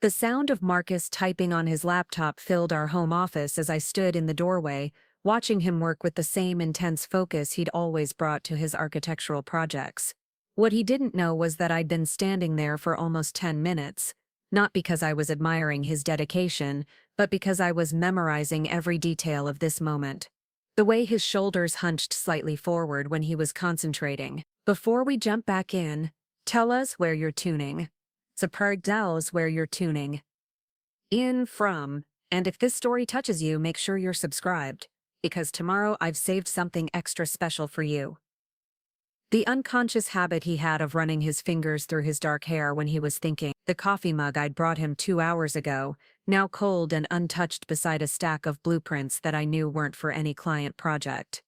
The sound of Marcus typing on his laptop filled our home office as I stood in the doorway, watching him work with the same intense focus he'd always brought to his architectural projects. What he didn't know was that I'd been standing there for almost 10 minutes, not because I was admiring his dedication, but because I was memorizing every detail of this moment. The way his shoulders hunched slightly forward when he was concentrating. Before we jump back in, tell us where you're tuning. Tell us where you're tuning in from, and if this story touches you, make sure you're subscribed, because tomorrow I've saved something extra special for you. The unconscious habit he had of running his fingers through his dark hair when he was thinking. The coffee mug I'd brought him 2 hours ago, now cold and untouched beside a stack of blueprints that I knew weren't for any client project.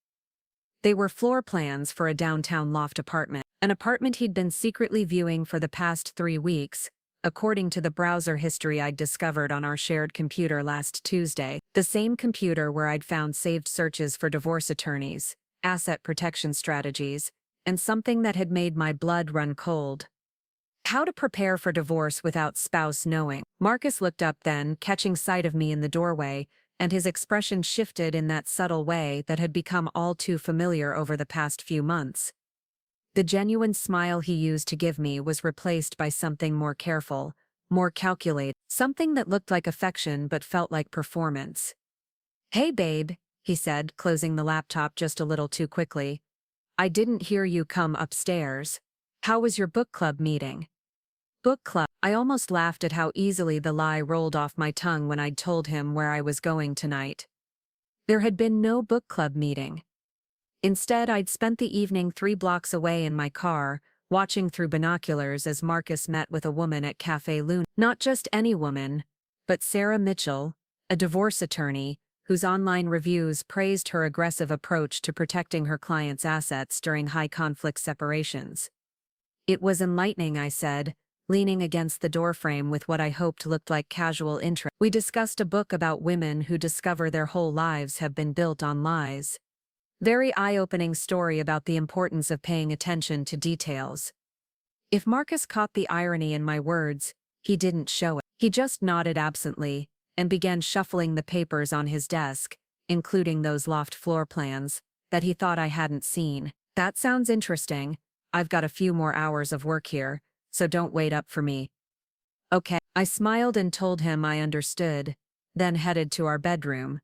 They were floor plans for a downtown loft apartment, an apartment he'd been secretly viewing for the past 3 weeks, according to the browser history I'd discovered on our shared computer last Tuesday, the same computer where I'd found saved searches for divorce attorneys, asset protection strategies, and something that had made my blood run cold. How to prepare for divorce without spouse knowing. Marcus looked up then, catching sight of me in the doorway, and his expression shifted in that subtle way that had become all too familiar over the past few months. The genuine smile he used to give me was replaced by something more careful, more calculated, something that looked like affection but felt like performance. "Hey babe," he said, closing the laptop just a little too quickly. "I didn't hear you come upstairs. How was your book club meeting?" Book club. I almost laughed at how easily the lie rolled off my tongue when I'd told him where I was going tonight. There had been no book club meeting. Instead, I'd spent the evening 3 blocks away in my car, watching through binoculars as Marcus met with a woman at Café Luna. Not just any woman, but Sarah Mitchell, a divorce attorney, whose online reviews praised her aggressive approach to protecting her clients' assets during high-conflict separations. It was enlightening, I said, leaning against the doorframe with what I hoped looked like casual interest. We discussed a book about women who discover their whole lives have been built on lies. Very eye-opening story about the importance of paying attention to details. If Marcus caught the irony in my words, he didn't show it. He just nodded absently and began shuffling the papers on his desk, including those loft floor plans that he thought I hadn't seen. "That sounds interesting. I've got a few more hours of work here, so don't wait up for me." "Okay." I smiled and told him I understood, then headed to our bedroom,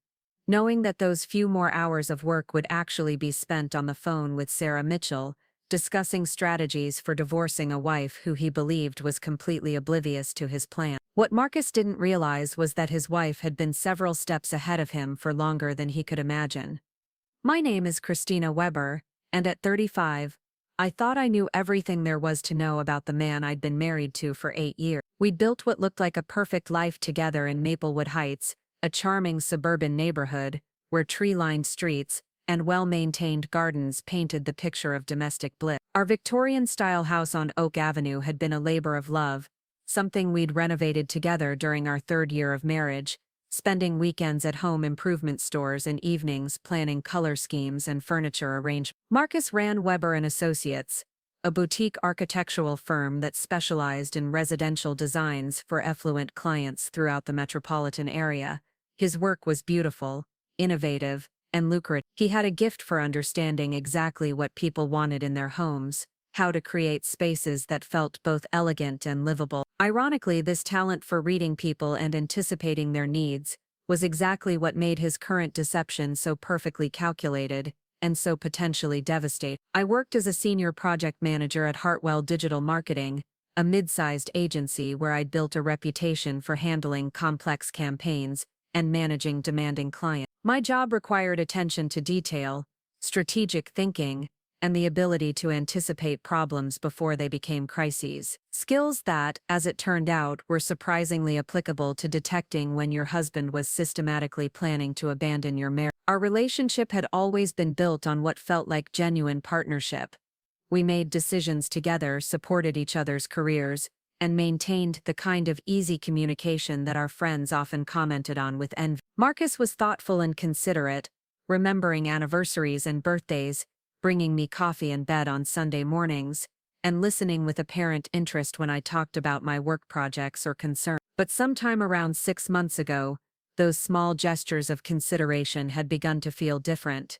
knowing that those few more hours of work would actually be spent on the phone with Sarah Mitchell, discussing strategies for divorcing a wife who he believed was completely oblivious to his plan. What Marcus didn't realize was that his wife had been several steps ahead of him for longer than he could imagine. My name is Christina Weber, and at 35, I thought I knew everything there was to know about the man I'd been married to for 8 years. We'd built what looked like a perfect life together in Maplewood Heights, a charming suburban neighborhood where tree-lined streets and well-maintained gardens painted the picture of domestic bliss. Our Victorian-style house on Oak Avenue had been a labor of love, something we'd renovated together during our 3rd year of marriage, spending weekends at home improvement stores and evenings planning color schemes and furniture arrangements. Marcus ran Weber and Associates, a boutique architectural firm that specialized in residential designs for affluent clients throughout the metropolitan area. His work was beautiful, innovative, and lucrative. He had a gift for understanding exactly what people wanted in their homes, how to create spaces that felt both elegant and livable. Ironically, this talent for reading people and anticipating their needs was exactly what made his current deception so perfectly calculated and so potentially devastating. I worked as a senior project manager at Hartwell Digital Marketing, a mid-sized agency where I'd built a reputation for handling complex campaigns and managing demanding clients. My job required attention to detail, strategic thinking, and the ability to anticipate problems before they became crises. Skills that, as it turned out, were surprisingly applicable to detecting when your husband was systematically planning to abandon your marriage. Our relationship had always been built on what felt like genuine partnership. We made decisions together, supported each other's careers, and maintained the kind of easy communication that our friends often commented on with envy. Marcus was thoughtful and considerate, remembering anniversaries and birthdays, bringing me coffee in bed on Sunday mornings, and listening with apparent interest when I talked about my work projects or concerns. But sometime around 6 months ago, those small gestures of consideration had begun to feel different.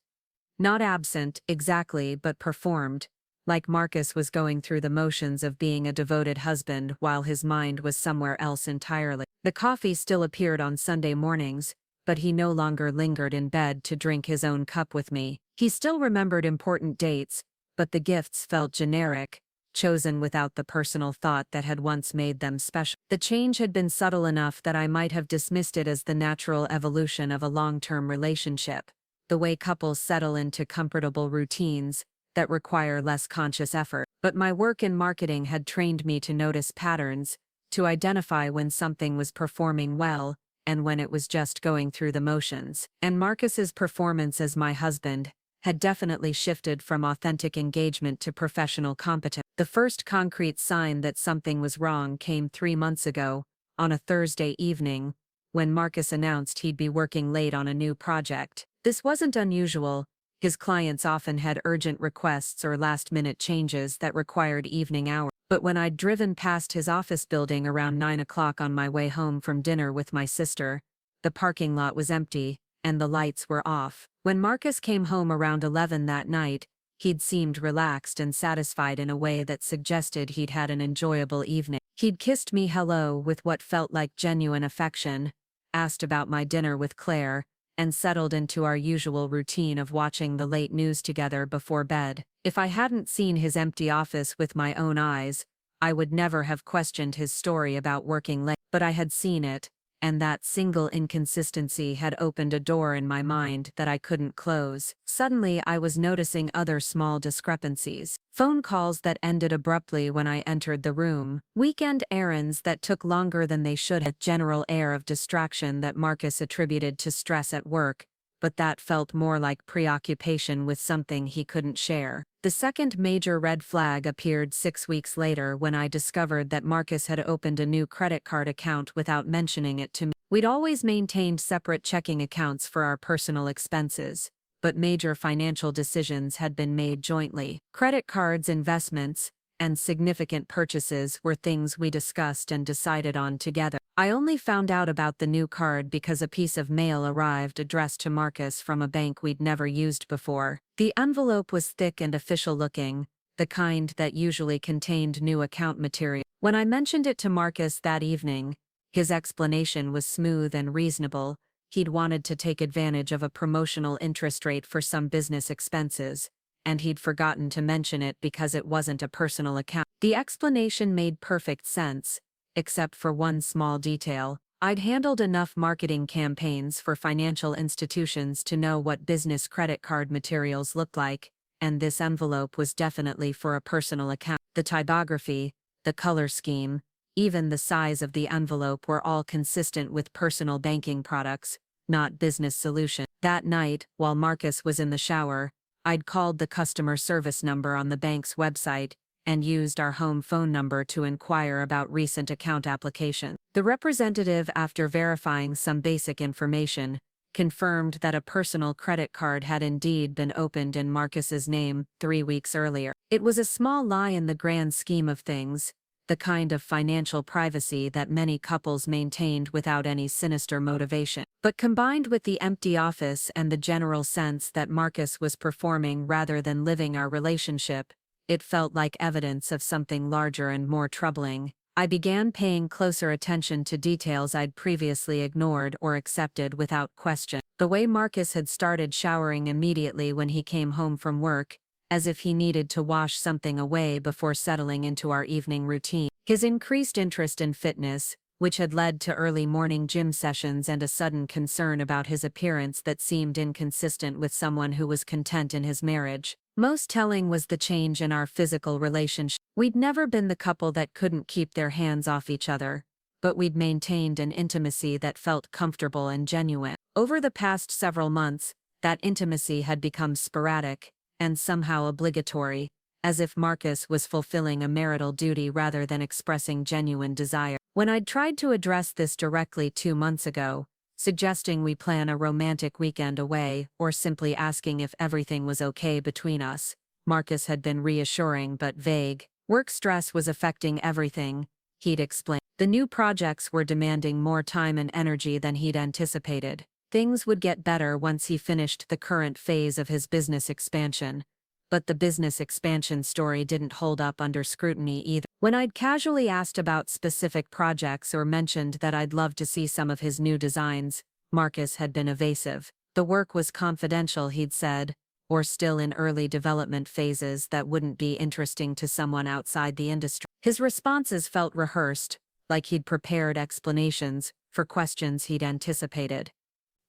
Not absent, exactly, but performed, like Marcus was going through the motions of being a devoted husband while his mind was somewhere else entirely. The coffee still appeared on Sunday mornings, but he no longer lingered in bed to drink his own cup with me. He still remembered important dates, but the gifts felt generic, chosen without the personal thought that had once made them special. The change had been subtle enough that I might have dismissed it as the natural evolution of a long-term relationship, the way couples settle into comfortable routines that require less conscious effort. But my work in marketing had trained me to notice patterns, to identify when something was performing well and when it was just going through the motions. And Marcus's performance as my husband had definitely shifted from authentic engagement to professional competence. The first concrete sign that something was wrong came 3 months ago, on a Thursday evening, when Marcus announced he'd be working late on a new project. This wasn't unusual. His clients often had urgent requests or last-minute changes that required evening hours. But when I'd driven past his office building around 9 o'clock on my way home from dinner with my sister, the parking lot was empty, and the lights were off. When Marcus came home around 11 that night, he'd seemed relaxed and satisfied in a way that suggested he'd had an enjoyable evening. He'd kissed me hello with what felt like genuine affection, asked about my dinner with Claire, and settled into our usual routine of watching the late news together before bed. If I hadn't seen his empty office with my own eyes, I would never have questioned his story about working late. But I had seen it, and that single inconsistency had opened a door in my mind that I couldn't close. Suddenly I was noticing other small discrepancies. Phone calls that ended abruptly when I entered the room. Weekend errands that took longer than they should have. A general air of distraction that Marcus attributed to stress at work, but that felt more like preoccupation with something he couldn't share. The second major red flag appeared 6 weeks later when I discovered that Marcus had opened a new credit card account without mentioning it to me. We'd always maintained separate checking accounts for our personal expenses, but major financial decisions had been made jointly. Credit cards, investments, and significant purchases were things we discussed and decided on together. I only found out about the new card because a piece of mail arrived addressed to Marcus from a bank we'd never used before. The envelope was thick and official-looking, the kind that usually contained new account material. When I mentioned it to Marcus that evening, his explanation was smooth and reasonable. He'd wanted to take advantage of a promotional interest rate for some business expenses, and he'd forgotten to mention it because it wasn't a personal account. The explanation made perfect sense, except for one small detail. I'd handled enough marketing campaigns for financial institutions to know what business credit card materials looked like, and this envelope was definitely for a personal account. The typography, the color scheme, even the size of the envelope were all consistent with personal banking products, not business solutions. That night, while Marcus was in the shower, I'd called the customer service number on the bank's website and used our home phone number to inquire about recent account applications. The representative, after verifying some basic information, confirmed that a personal credit card had indeed been opened in Marcus's name 3 weeks earlier. It was a small lie in the grand scheme of things, the kind of financial privacy that many couples maintained without any sinister motivation. But combined with the empty office and the general sense that Marcus was performing rather than living our relationship, it felt like evidence of something larger and more troubling. I began paying closer attention to details I'd previously ignored or accepted without question. The way Marcus had started showering immediately when he came home from work, as if he needed to wash something away before settling into our evening routine. His increased interest in fitness, which had led to early morning gym sessions and a sudden concern about his appearance that seemed inconsistent with someone who was content in his marriage. Most telling was the change in our physical relationship. We'd never been the couple that couldn't keep their hands off each other, but we'd maintained an intimacy that felt comfortable and genuine. Over the past several months, that intimacy had become sporadic and somehow obligatory, as if Marcus was fulfilling a marital duty rather than expressing genuine desire. When I'd tried to address this directly 2 months ago, suggesting we plan a romantic weekend away or simply asking if everything was okay between us, Marcus had been reassuring but vague. Work stress was affecting everything, he'd explained. The new projects were demanding more time and energy than he'd anticipated. Things would get better once he finished the current phase of his business expansion. But the business expansion story didn't hold up under scrutiny either. When I'd casually asked about specific projects or mentioned that I'd love to see some of his new designs, Marcus had been evasive. The work was confidential, he'd said, or still in early development phases that wouldn't be interesting to someone outside the industry. His responses felt rehearsed, like he'd prepared explanations for questions he'd anticipated.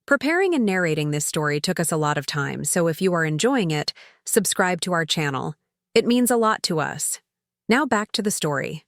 Preparing and narrating this story took us a lot of time, so if you are enjoying it, subscribe to our channel. It means a lot to us. Now back to the story.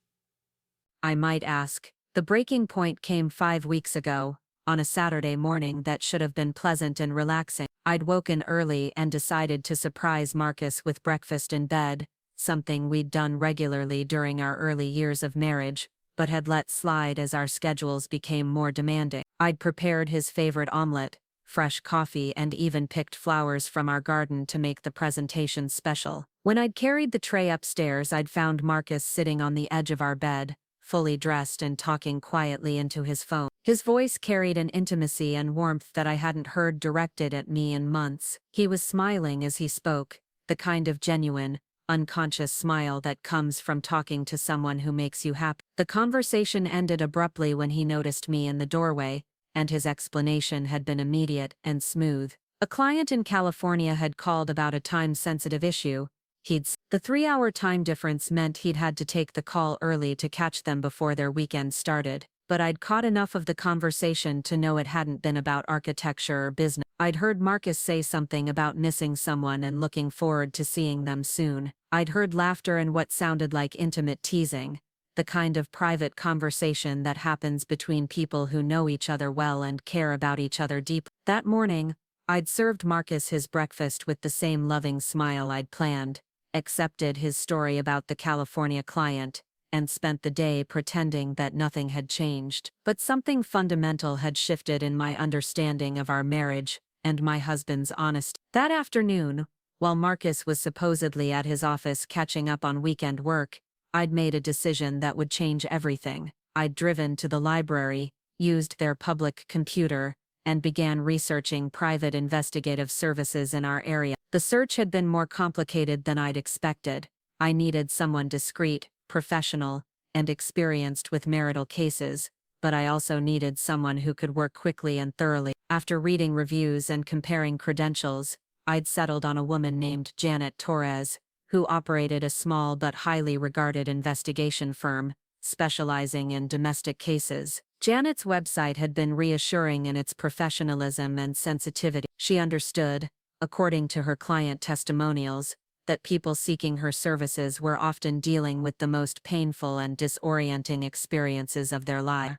I might ask, the breaking point came 5 weeks ago, on a Saturday morning that should have been pleasant and relaxing. I'd woken early and decided to surprise Marcus with breakfast in bed, something we'd done regularly during our early years of marriage, but had let slide as our schedules became more demanding. I'd prepared his favorite omelet, fresh coffee, and even picked flowers from our garden to make the presentation special. When I'd carried the tray upstairs, I'd found Marcus sitting on the edge of our bed, fully dressed and talking quietly into his phone. His voice carried an intimacy and warmth that I hadn't heard directed at me in months. He was smiling as he spoke, the kind of genuine, unconscious smile that comes from talking to someone who makes you happy. The conversation ended abruptly when he noticed me in the doorway, and his explanation had been immediate and smooth. A client in California had called about a time-sensitive issue. The 3-hour time difference meant he'd had to take the call early to catch them before their weekend started, but I'd caught enough of the conversation to know it hadn't been about architecture or business. I'd heard Marcus say something about missing someone and looking forward to seeing them soon. I'd heard laughter and what sounded like intimate teasing, the kind of private conversation that happens between people who know each other well and care about each other deeply. That morning, I'd served Marcus his breakfast with the same loving smile I'd planned, accepted his story about the California client, and spent the day pretending that nothing had changed. But something fundamental had shifted in my understanding of our marriage and my husband's honesty. That afternoon, while Marcus was supposedly at his office catching up on weekend work, I'd made a decision that would change everything. I'd driven to the library, used their public computer, and began researching private investigative services in our area. The search had been more complicated than I'd expected. I needed someone discreet, professional, and experienced with marital cases, but I also needed someone who could work quickly and thoroughly. After reading reviews and comparing credentials, I'd settled on a woman named Janet Torres, who operated a small but highly regarded investigation firm, specializing in domestic cases. Janet's website had been reassuring in its professionalism and sensitivity. She understood, according to her client testimonials, that people seeking her services were often dealing with the most painful and disorienting experiences of their life.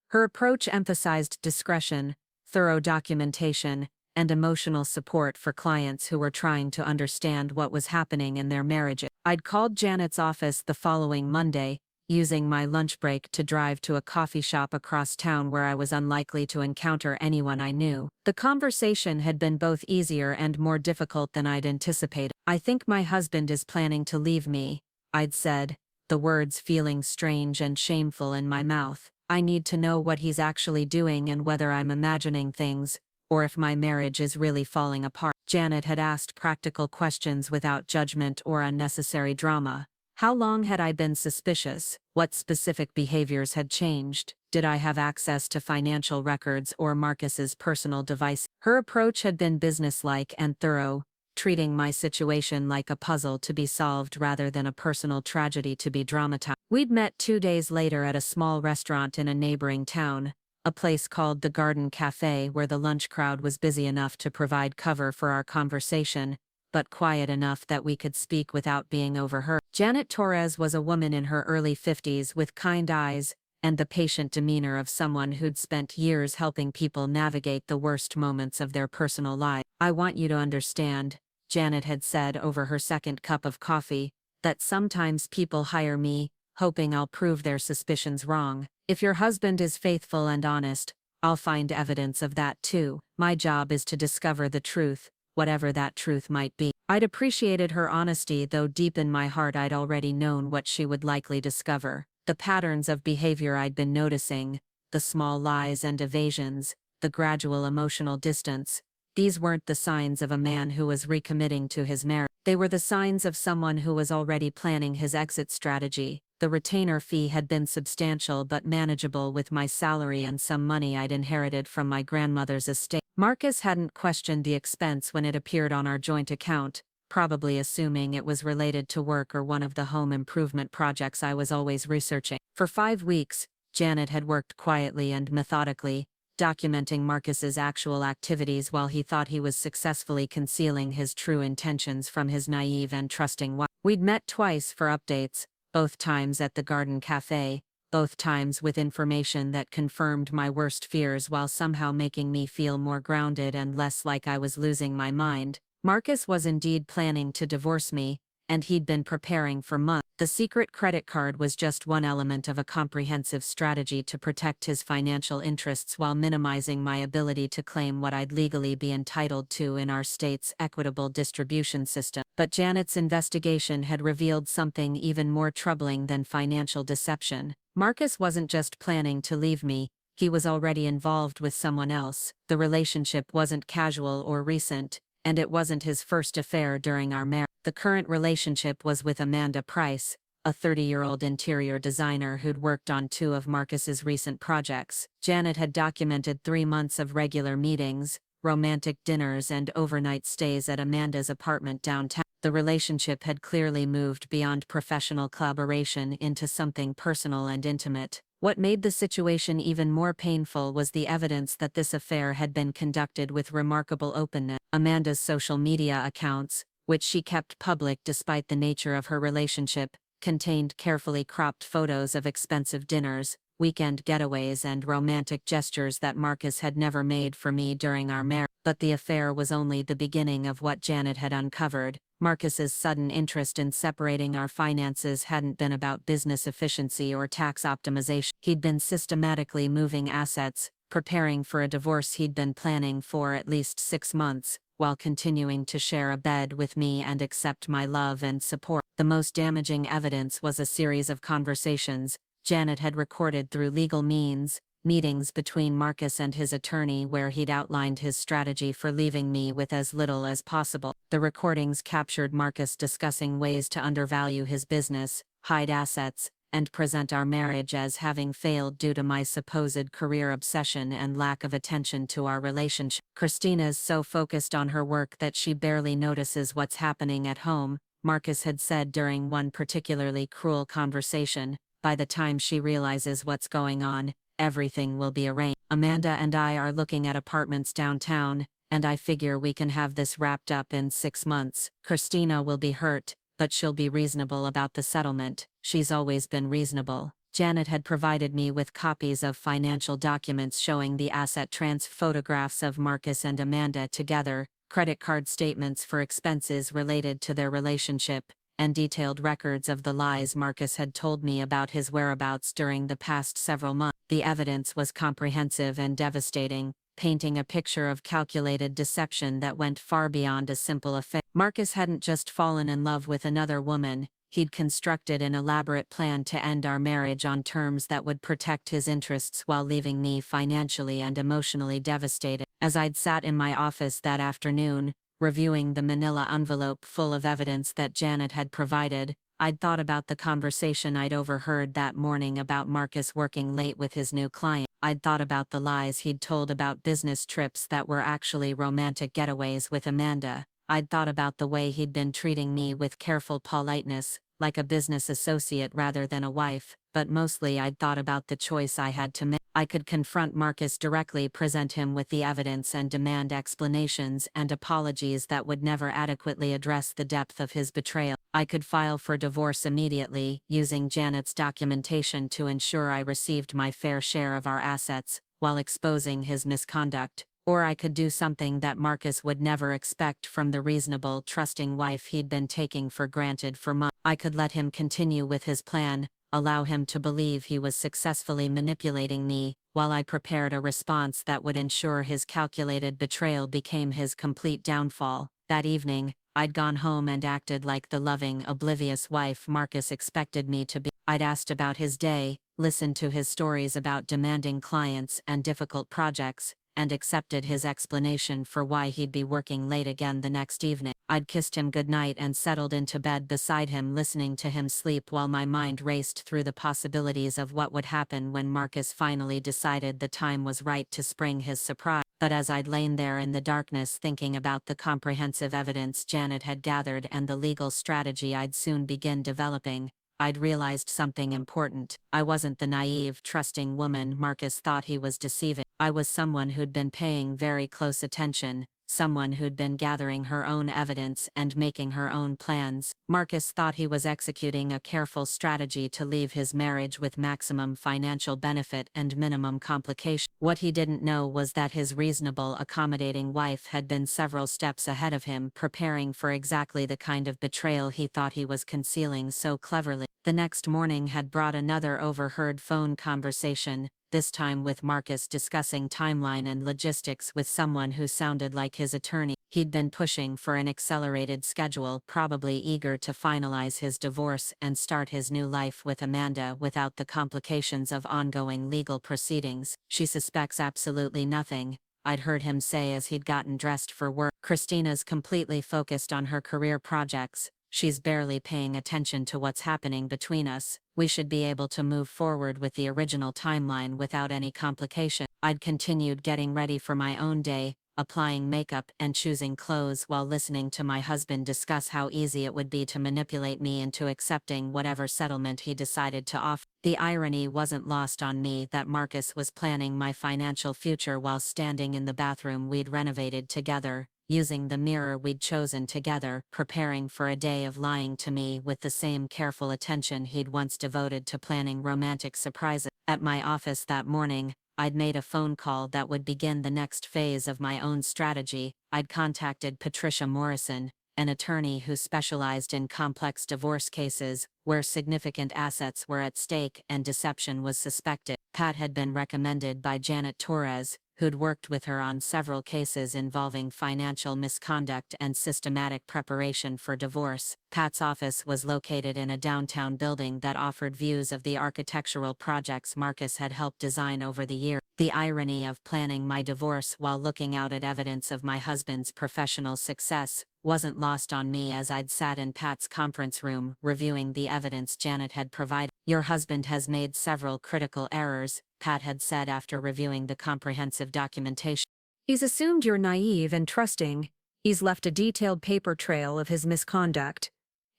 Her approach emphasized discretion, thorough documentation, and emotional support for clients who were trying to understand what was happening in their marriages. I'd called Janet's office the following Monday, using my lunch break to drive to a coffee shop across town where I was unlikely to encounter anyone I knew. The conversation had been both easier and more difficult than I'd anticipated. "I think my husband is planning to leave me," I'd said, the words feeling strange and shameful in my mouth. "I need to know what he's actually doing and whether I'm imagining things, or if my marriage is really falling apart." Janet had asked practical questions without judgment or unnecessary drama. How long had I been suspicious? What specific behaviors had changed? Did I have access to financial records or Marcus's personal device? Her approach had been businesslike and thorough, treating my situation like a puzzle to be solved rather than a personal tragedy to be dramatized. We'd met 2 days later at a small restaurant in a neighboring town, a place called the Garden Cafe, where the lunch crowd was busy enough to provide cover for our conversation, but quiet enough that we could speak without being overheard. Janet Torres was a woman in her early 50s with kind eyes and the patient demeanor of someone who'd spent years helping people navigate the worst moments of their personal lives. "I want you to understand," Janet had said over her second cup of coffee, "that sometimes people hire me, hoping I'll prove their suspicions wrong. If your husband is faithful and honest, I'll find evidence of that too. My job is to discover the truth, whatever that truth might be." I'd appreciated her honesty, though deep in my heart I'd already known what she would likely discover. The patterns of behavior I'd been noticing, the small lies and evasions, the gradual emotional distance, these weren't the signs of a man who was recommitting to his marriage. They were the signs of someone who was already planning his exit strategy. The retainer fee had been substantial but manageable with my salary and some money I'd inherited from my grandmother's estate. Marcus hadn't questioned the expense when it appeared on our joint account, probably assuming it was related to work or one of the home improvement projects I was always researching. For 5 weeks, Janet had worked quietly and methodically, documenting Marcus's actual activities while he thought he was successfully concealing his true intentions from his naive and trusting wife. We'd met twice for updates, both times at the Garden Cafe, both times with information that confirmed my worst fears while somehow making me feel more grounded and less like I was losing my mind. Marcus was indeed planning to divorce me, and he'd been preparing for months. The secret credit card was just one element of a comprehensive strategy to protect his financial interests while minimizing my ability to claim what I'd legally be entitled to in our state's equitable distribution system. But Janet's investigation had revealed something even more troubling than financial deception. Marcus wasn't just planning to leave me, he was already involved with someone else. The relationship wasn't casual or recent, and it wasn't his first affair during our marriage. The current relationship was with Amanda Price, a 30-year-old interior designer who'd worked on 2 of Marcus's recent projects. Janet had documented 3 months of regular meetings, romantic dinners and overnight stays at Amanda's apartment downtown. The relationship had clearly moved beyond professional collaboration into something personal and intimate. What made the situation even more painful was the evidence that this affair had been conducted with remarkable openness. Amanda's social media accounts, which she kept public despite the nature of her relationship, contained carefully cropped photos of expensive dinners, weekend getaways and romantic gestures that Marcus had never made for me during our marriage. But the affair was only the beginning of what Janet had uncovered. Marcus's sudden interest in separating our finances hadn't been about business efficiency or tax optimization. He'd been systematically moving assets, preparing for a divorce he'd been planning for at least 6 months, while continuing to share a bed with me and accept my love and support. The most damaging evidence was a series of conversations Janet had recorded through legal means, meetings between Marcus and his attorney where he'd outlined his strategy for leaving me with as little as possible. The recordings captured Marcus discussing ways to undervalue his business, hide assets, and present our marriage as having failed due to my supposed career obsession and lack of attention to our relationship. Christina's so focused on her work that she barely notices what's happening at home, Marcus had said during one particularly cruel conversation. By the time she realizes what's going on, everything will be arranged. Amanda and I are looking at apartments downtown, and I figure we can have this wrapped up in 6 months. Christina will be hurt, but she'll be reasonable about the settlement. She's always been reasonable. Janet had provided me with copies of financial documents showing the asset transfer photographs of Marcus and Amanda together, credit card statements for expenses related to their relationship, and detailed records of the lies Marcus had told me about his whereabouts during the past several months. The evidence was comprehensive and devastating, painting a picture of calculated deception that went far beyond a simple affair. Marcus hadn't just fallen in love with another woman, he'd constructed an elaborate plan to end our marriage on terms that would protect his interests while leaving me financially and emotionally devastated. As I'd sat in my office that afternoon, reviewing the manila envelope full of evidence that Janet had provided, I'd thought about the conversation I'd overheard that morning about Marcus working late with his new client. I'd thought about the lies he'd told about business trips that were actually romantic getaways with Amanda. I'd thought about the way he'd been treating me with careful politeness, like a business associate rather than a wife, but mostly I'd thought about the choice I had to make. I could confront Marcus directly, present him with the evidence and demand explanations and apologies that would never adequately address the depth of his betrayal. I could file for divorce immediately, using Janet's documentation to ensure I received my fair share of our assets, while exposing his misconduct. Or I could do something that Marcus would never expect from the reasonable, trusting wife he'd been taking for granted for months. I could let him continue with his plan, allow him to believe he was successfully manipulating me, while I prepared a response that would ensure his calculated betrayal became his complete downfall. That evening, I'd gone home and acted like the loving, oblivious wife Marcus expected me to be. I'd asked about his day, listened to his stories about demanding clients and difficult projects, and accepted his explanation for why he'd be working late again the next evening. I'd kissed him goodnight and settled into bed beside him, listening to him sleep while my mind raced through the possibilities of what would happen when Marcus finally decided the time was right to spring his surprise. But as I'd lain there in the darkness thinking about the comprehensive evidence Janet had gathered and the legal strategy I'd soon begin developing, I'd realized something important. I wasn't the naive, trusting woman Marcus thought he was deceiving. I was someone who'd been paying very close attention, someone who'd been gathering her own evidence and making her own plans. Marcus thought he was executing a careful strategy to leave his marriage with maximum financial benefit and minimum complication. What he didn't know was that his reasonable, accommodating wife had been several steps ahead of him, preparing for exactly the kind of betrayal he thought he was concealing so cleverly. The next morning had brought another overheard phone conversation, this time with Marcus discussing timeline and logistics with someone who sounded like his attorney. He'd been pushing for an accelerated schedule, probably eager to finalize his divorce and start his new life with Amanda without the complications of ongoing legal proceedings. She suspects absolutely nothing, I'd heard him say as he'd gotten dressed for work. Christina's completely focused on her career projects. She's barely paying attention to what's happening between us. We should be able to move forward with the original timeline without any complication. I'd continued getting ready for my own day, applying makeup and choosing clothes while listening to my husband discuss how easy it would be to manipulate me into accepting whatever settlement he decided to offer. The irony wasn't lost on me that Marcus was planning my financial future while standing in the bathroom we'd renovated together, using the mirror we'd chosen together, preparing for a day of lying to me with the same careful attention he'd once devoted to planning romantic surprises. At my office that morning, I'd made a phone call that would begin the next phase of my own strategy. I'd contacted Patricia Morrison, an attorney who specialized in complex divorce cases, where significant assets were at stake and deception was suspected. Pat had been recommended by Janet Torres, who'd worked with her on several cases involving financial misconduct and systematic preparation for divorce. Pat's office was located in a downtown building that offered views of the architectural projects Marcus had helped design over the years. The irony of planning my divorce while looking out at evidence of my husband's professional success wasn't lost on me as I'd sat in Pat's conference room reviewing the evidence Janet had provided. "Your husband has made several critical errors," Pat had said after reviewing the comprehensive documentation. "He's assumed you're naive and trusting, he's left a detailed paper trail of his misconduct,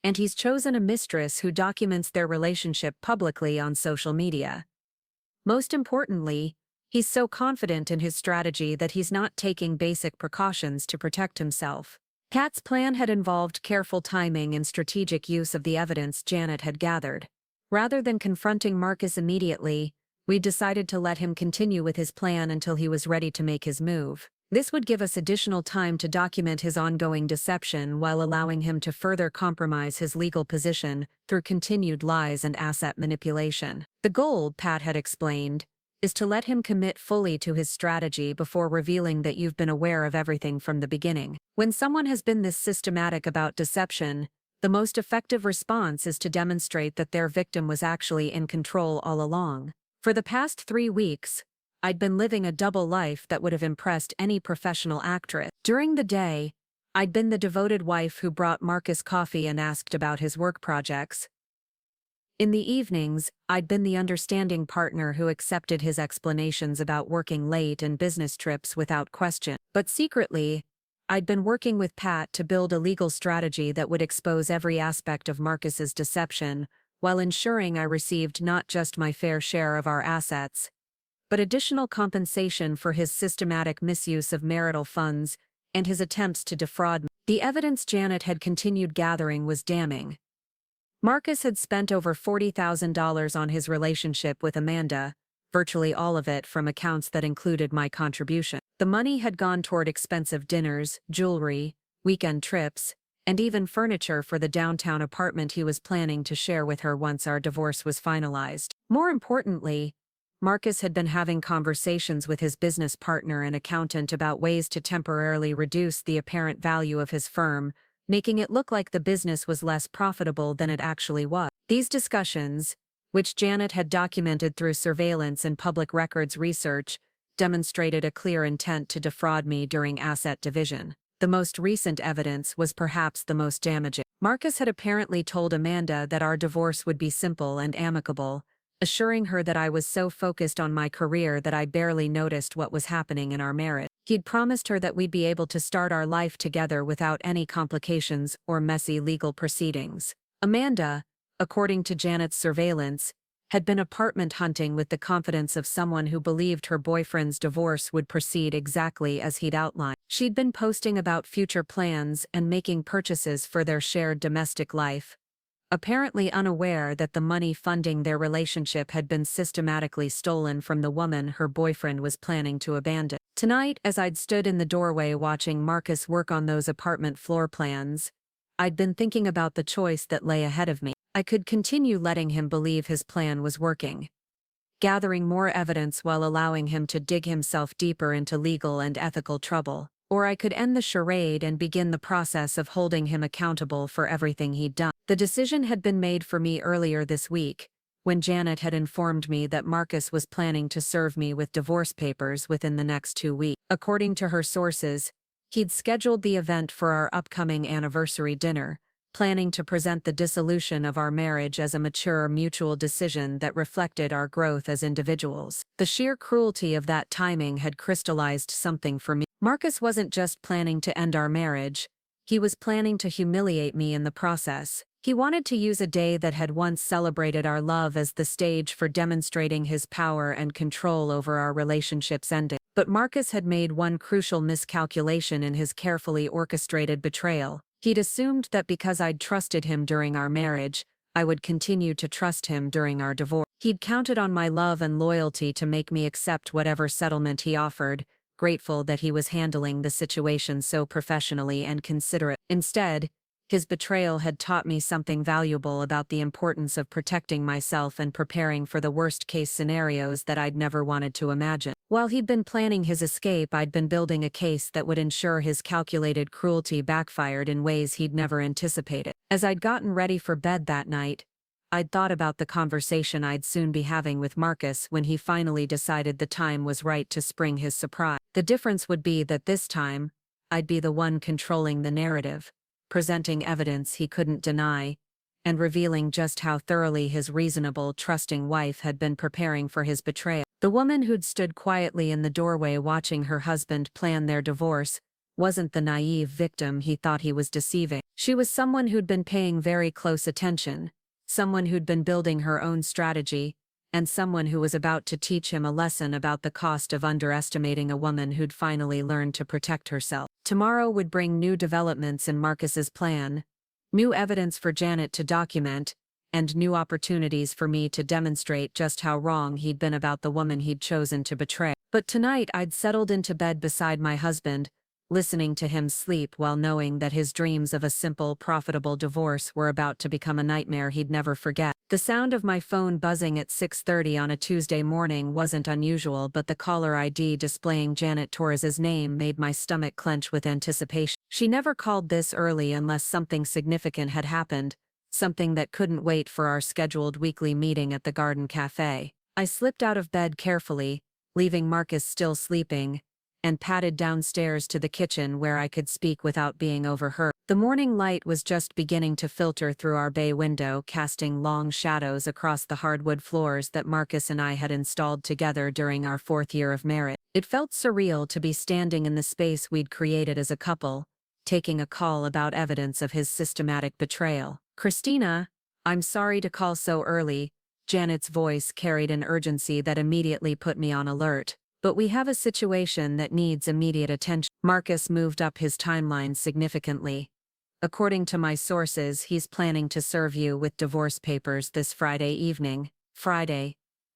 and he's chosen a mistress who documents their relationship publicly on social media. Most importantly, he's so confident in his strategy that he's not taking basic precautions to protect himself." Pat's plan had involved careful timing and strategic use of the evidence Janet had gathered. Rather than confronting Marcus immediately, we decided to let him continue with his plan until he was ready to make his move. This would give us additional time to document his ongoing deception while allowing him to further compromise his legal position through continued lies and asset manipulation. "The goal," Pat had explained, "is to let him commit fully to his strategy before revealing that you've been aware of everything from the beginning. When someone has been this systematic about deception, the most effective response is to demonstrate that their victim was actually in control all along. For the past 3 weeks, I'd been living a double life that would have impressed any professional actress. During the day, I'd been the devoted wife who brought Marcus coffee and asked about his work projects. In the evenings, I'd been the understanding partner who accepted his explanations about working late and business trips without question. But secretly, I'd been working with Pat to build a legal strategy that would expose every aspect of Marcus's deception, while ensuring I received not just my fair share of our assets, but additional compensation for his systematic misuse of marital funds and his attempts to defraud me. The evidence Janet had continued gathering was damning. Marcus had spent over $40,000 on his relationship with Amanda, virtually all of it from accounts that included my contribution. The money had gone toward expensive dinners, jewelry, weekend trips, and even furniture for the downtown apartment he was planning to share with her once our divorce was finalized. More importantly, Marcus had been having conversations with his business partner and accountant about ways to temporarily reduce the apparent value of his firm, making it look like the business was less profitable than it actually was. These discussions, which Janet had documented through surveillance and public records research, demonstrated a clear intent to defraud me during asset division. The most recent evidence was perhaps the most damaging. Marcus had apparently told Amanda that our divorce would be simple and amicable, assuring her that I was so focused on my career that I barely noticed what was happening in our marriage. He'd promised her that we'd be able to start our life together without any complications or messy legal proceedings. Amanda, according to Janet's surveillance, had been apartment hunting with the confidence of someone who believed her boyfriend's divorce would proceed exactly as he'd outlined. She'd been posting about future plans and making purchases for their shared domestic life, apparently unaware that the money funding their relationship had been systematically stolen from the woman her boyfriend was planning to abandon. Tonight, as I'd stood in the doorway watching Marcus work on those apartment floor plans, I'd been thinking about the choice that lay ahead of me. I could continue letting him believe his plan was working, gathering more evidence while allowing him to dig himself deeper into legal and ethical trouble. Or I could end the charade and begin the process of holding him accountable for everything he'd done. The decision had been made for me earlier this week, when Janet had informed me that Marcus was planning to serve me with divorce papers within the next 2 weeks. According to her sources, he'd scheduled the event for our upcoming anniversary dinner, planning to present the dissolution of our marriage as a mature mutual decision that reflected our growth as individuals. The sheer cruelty of that timing had crystallized something for me. Marcus wasn't just planning to end our marriage, he was planning to humiliate me in the process. He wanted to use a day that had once celebrated our love as the stage for demonstrating his power and control over our relationship's ending. But Marcus had made one crucial miscalculation in his carefully orchestrated betrayal. He'd assumed that because I'd trusted him during our marriage, I would continue to trust him during our divorce. He'd counted on my love and loyalty to make me accept whatever settlement he offered, grateful that he was handling the situation so professionally and considerate. Instead, his betrayal had taught me something valuable about the importance of protecting myself and preparing for the worst-case scenarios that I'd never wanted to imagine. While he'd been planning his escape, I'd been building a case that would ensure his calculated cruelty backfired in ways he'd never anticipated. As I'd gotten ready for bed that night, I'd thought about the conversation I'd soon be having with Marcus when he finally decided the time was right to spring his surprise. The difference would be that this time, I'd be the one controlling the narrative, presenting evidence he couldn't deny, and revealing just how thoroughly his reasonable, trusting wife had been preparing for his betrayal. The woman who'd stood quietly in the doorway watching her husband plan their divorce wasn't the naive victim he thought he was deceiving. She was someone who'd been paying very close attention, someone who'd been building her own strategy, and someone who was about to teach him a lesson about the cost of underestimating a woman who'd finally learned to protect herself. Tomorrow would bring new developments in Marcus's plan, new evidence for Janet to document, and new opportunities for me to demonstrate just how wrong he'd been about the woman he'd chosen to betray. But tonight I'd settled into bed beside my husband, listening to him sleep while knowing that his dreams of a simple, profitable divorce were about to become a nightmare he'd never forget. The sound of my phone buzzing at 6:30 on a Tuesday morning wasn't unusual, but the caller ID displaying Janet Torres's name made my stomach clench with anticipation. She never called this early unless something significant had happened, something that couldn't wait for our scheduled weekly meeting at the Garden Cafe. I slipped out of bed carefully, leaving Marcus still sleeping, and padded downstairs to the kitchen where I could speak without being overheard. The morning light was just beginning to filter through our bay window, casting long shadows across the hardwood floors that Marcus and I had installed together during our 4th year of marriage. It felt surreal to be standing in the space we'd created as a couple, taking a call about evidence of his systematic betrayal. "Christina, I'm sorry to call so early." Janet's voice carried an urgency that immediately put me on alert. "But we have a situation that needs immediate attention." Marcus moved up his timeline significantly. "According to my sources, he's planning to serve you with divorce papers this Friday evening." Friday.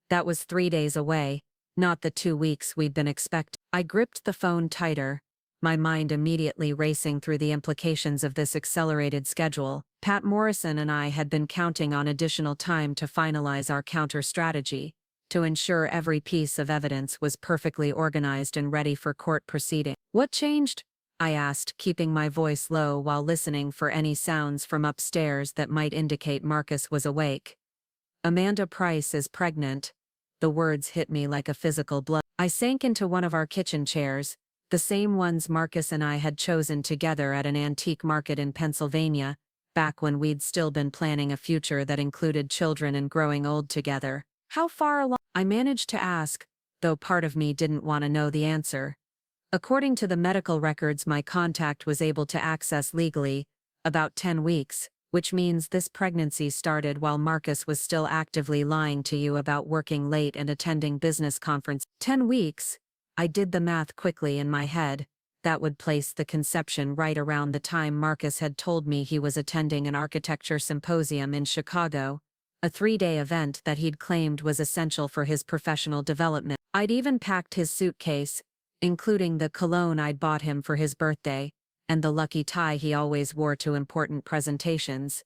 That was 3 days away, not the 2 weeks we'd been expecting. I gripped the phone tighter, my mind immediately racing through the implications of this accelerated schedule. Pat Morrison and I had been counting on additional time to finalize our counter strategy, to ensure every piece of evidence was perfectly organized and ready for court proceeding. "What changed?" I asked, keeping my voice low while listening for any sounds from upstairs that might indicate Marcus was awake. Amanda Price is pregnant. The words hit me like a physical blow. I sank into one of our kitchen chairs, the same ones Marcus and I had chosen together at an antique market in Pennsylvania, back when we'd still been planning a future that included children and growing old together. How far along? I managed to ask, though part of me didn't want to know the answer. According to the medical records my contact was able to access legally, about 10 weeks, which means this pregnancy started while Marcus was still actively lying to you about working late and attending business conference. 10 weeks? I did the math quickly in my head. That would place the conception right around the time Marcus had told me he was attending an architecture symposium in Chicago, a 3-day event that he'd claimed was essential for his professional development. I'd even packed his suitcase, including the cologne I'd bought him for his birthday, and the lucky tie he always wore to important presentations.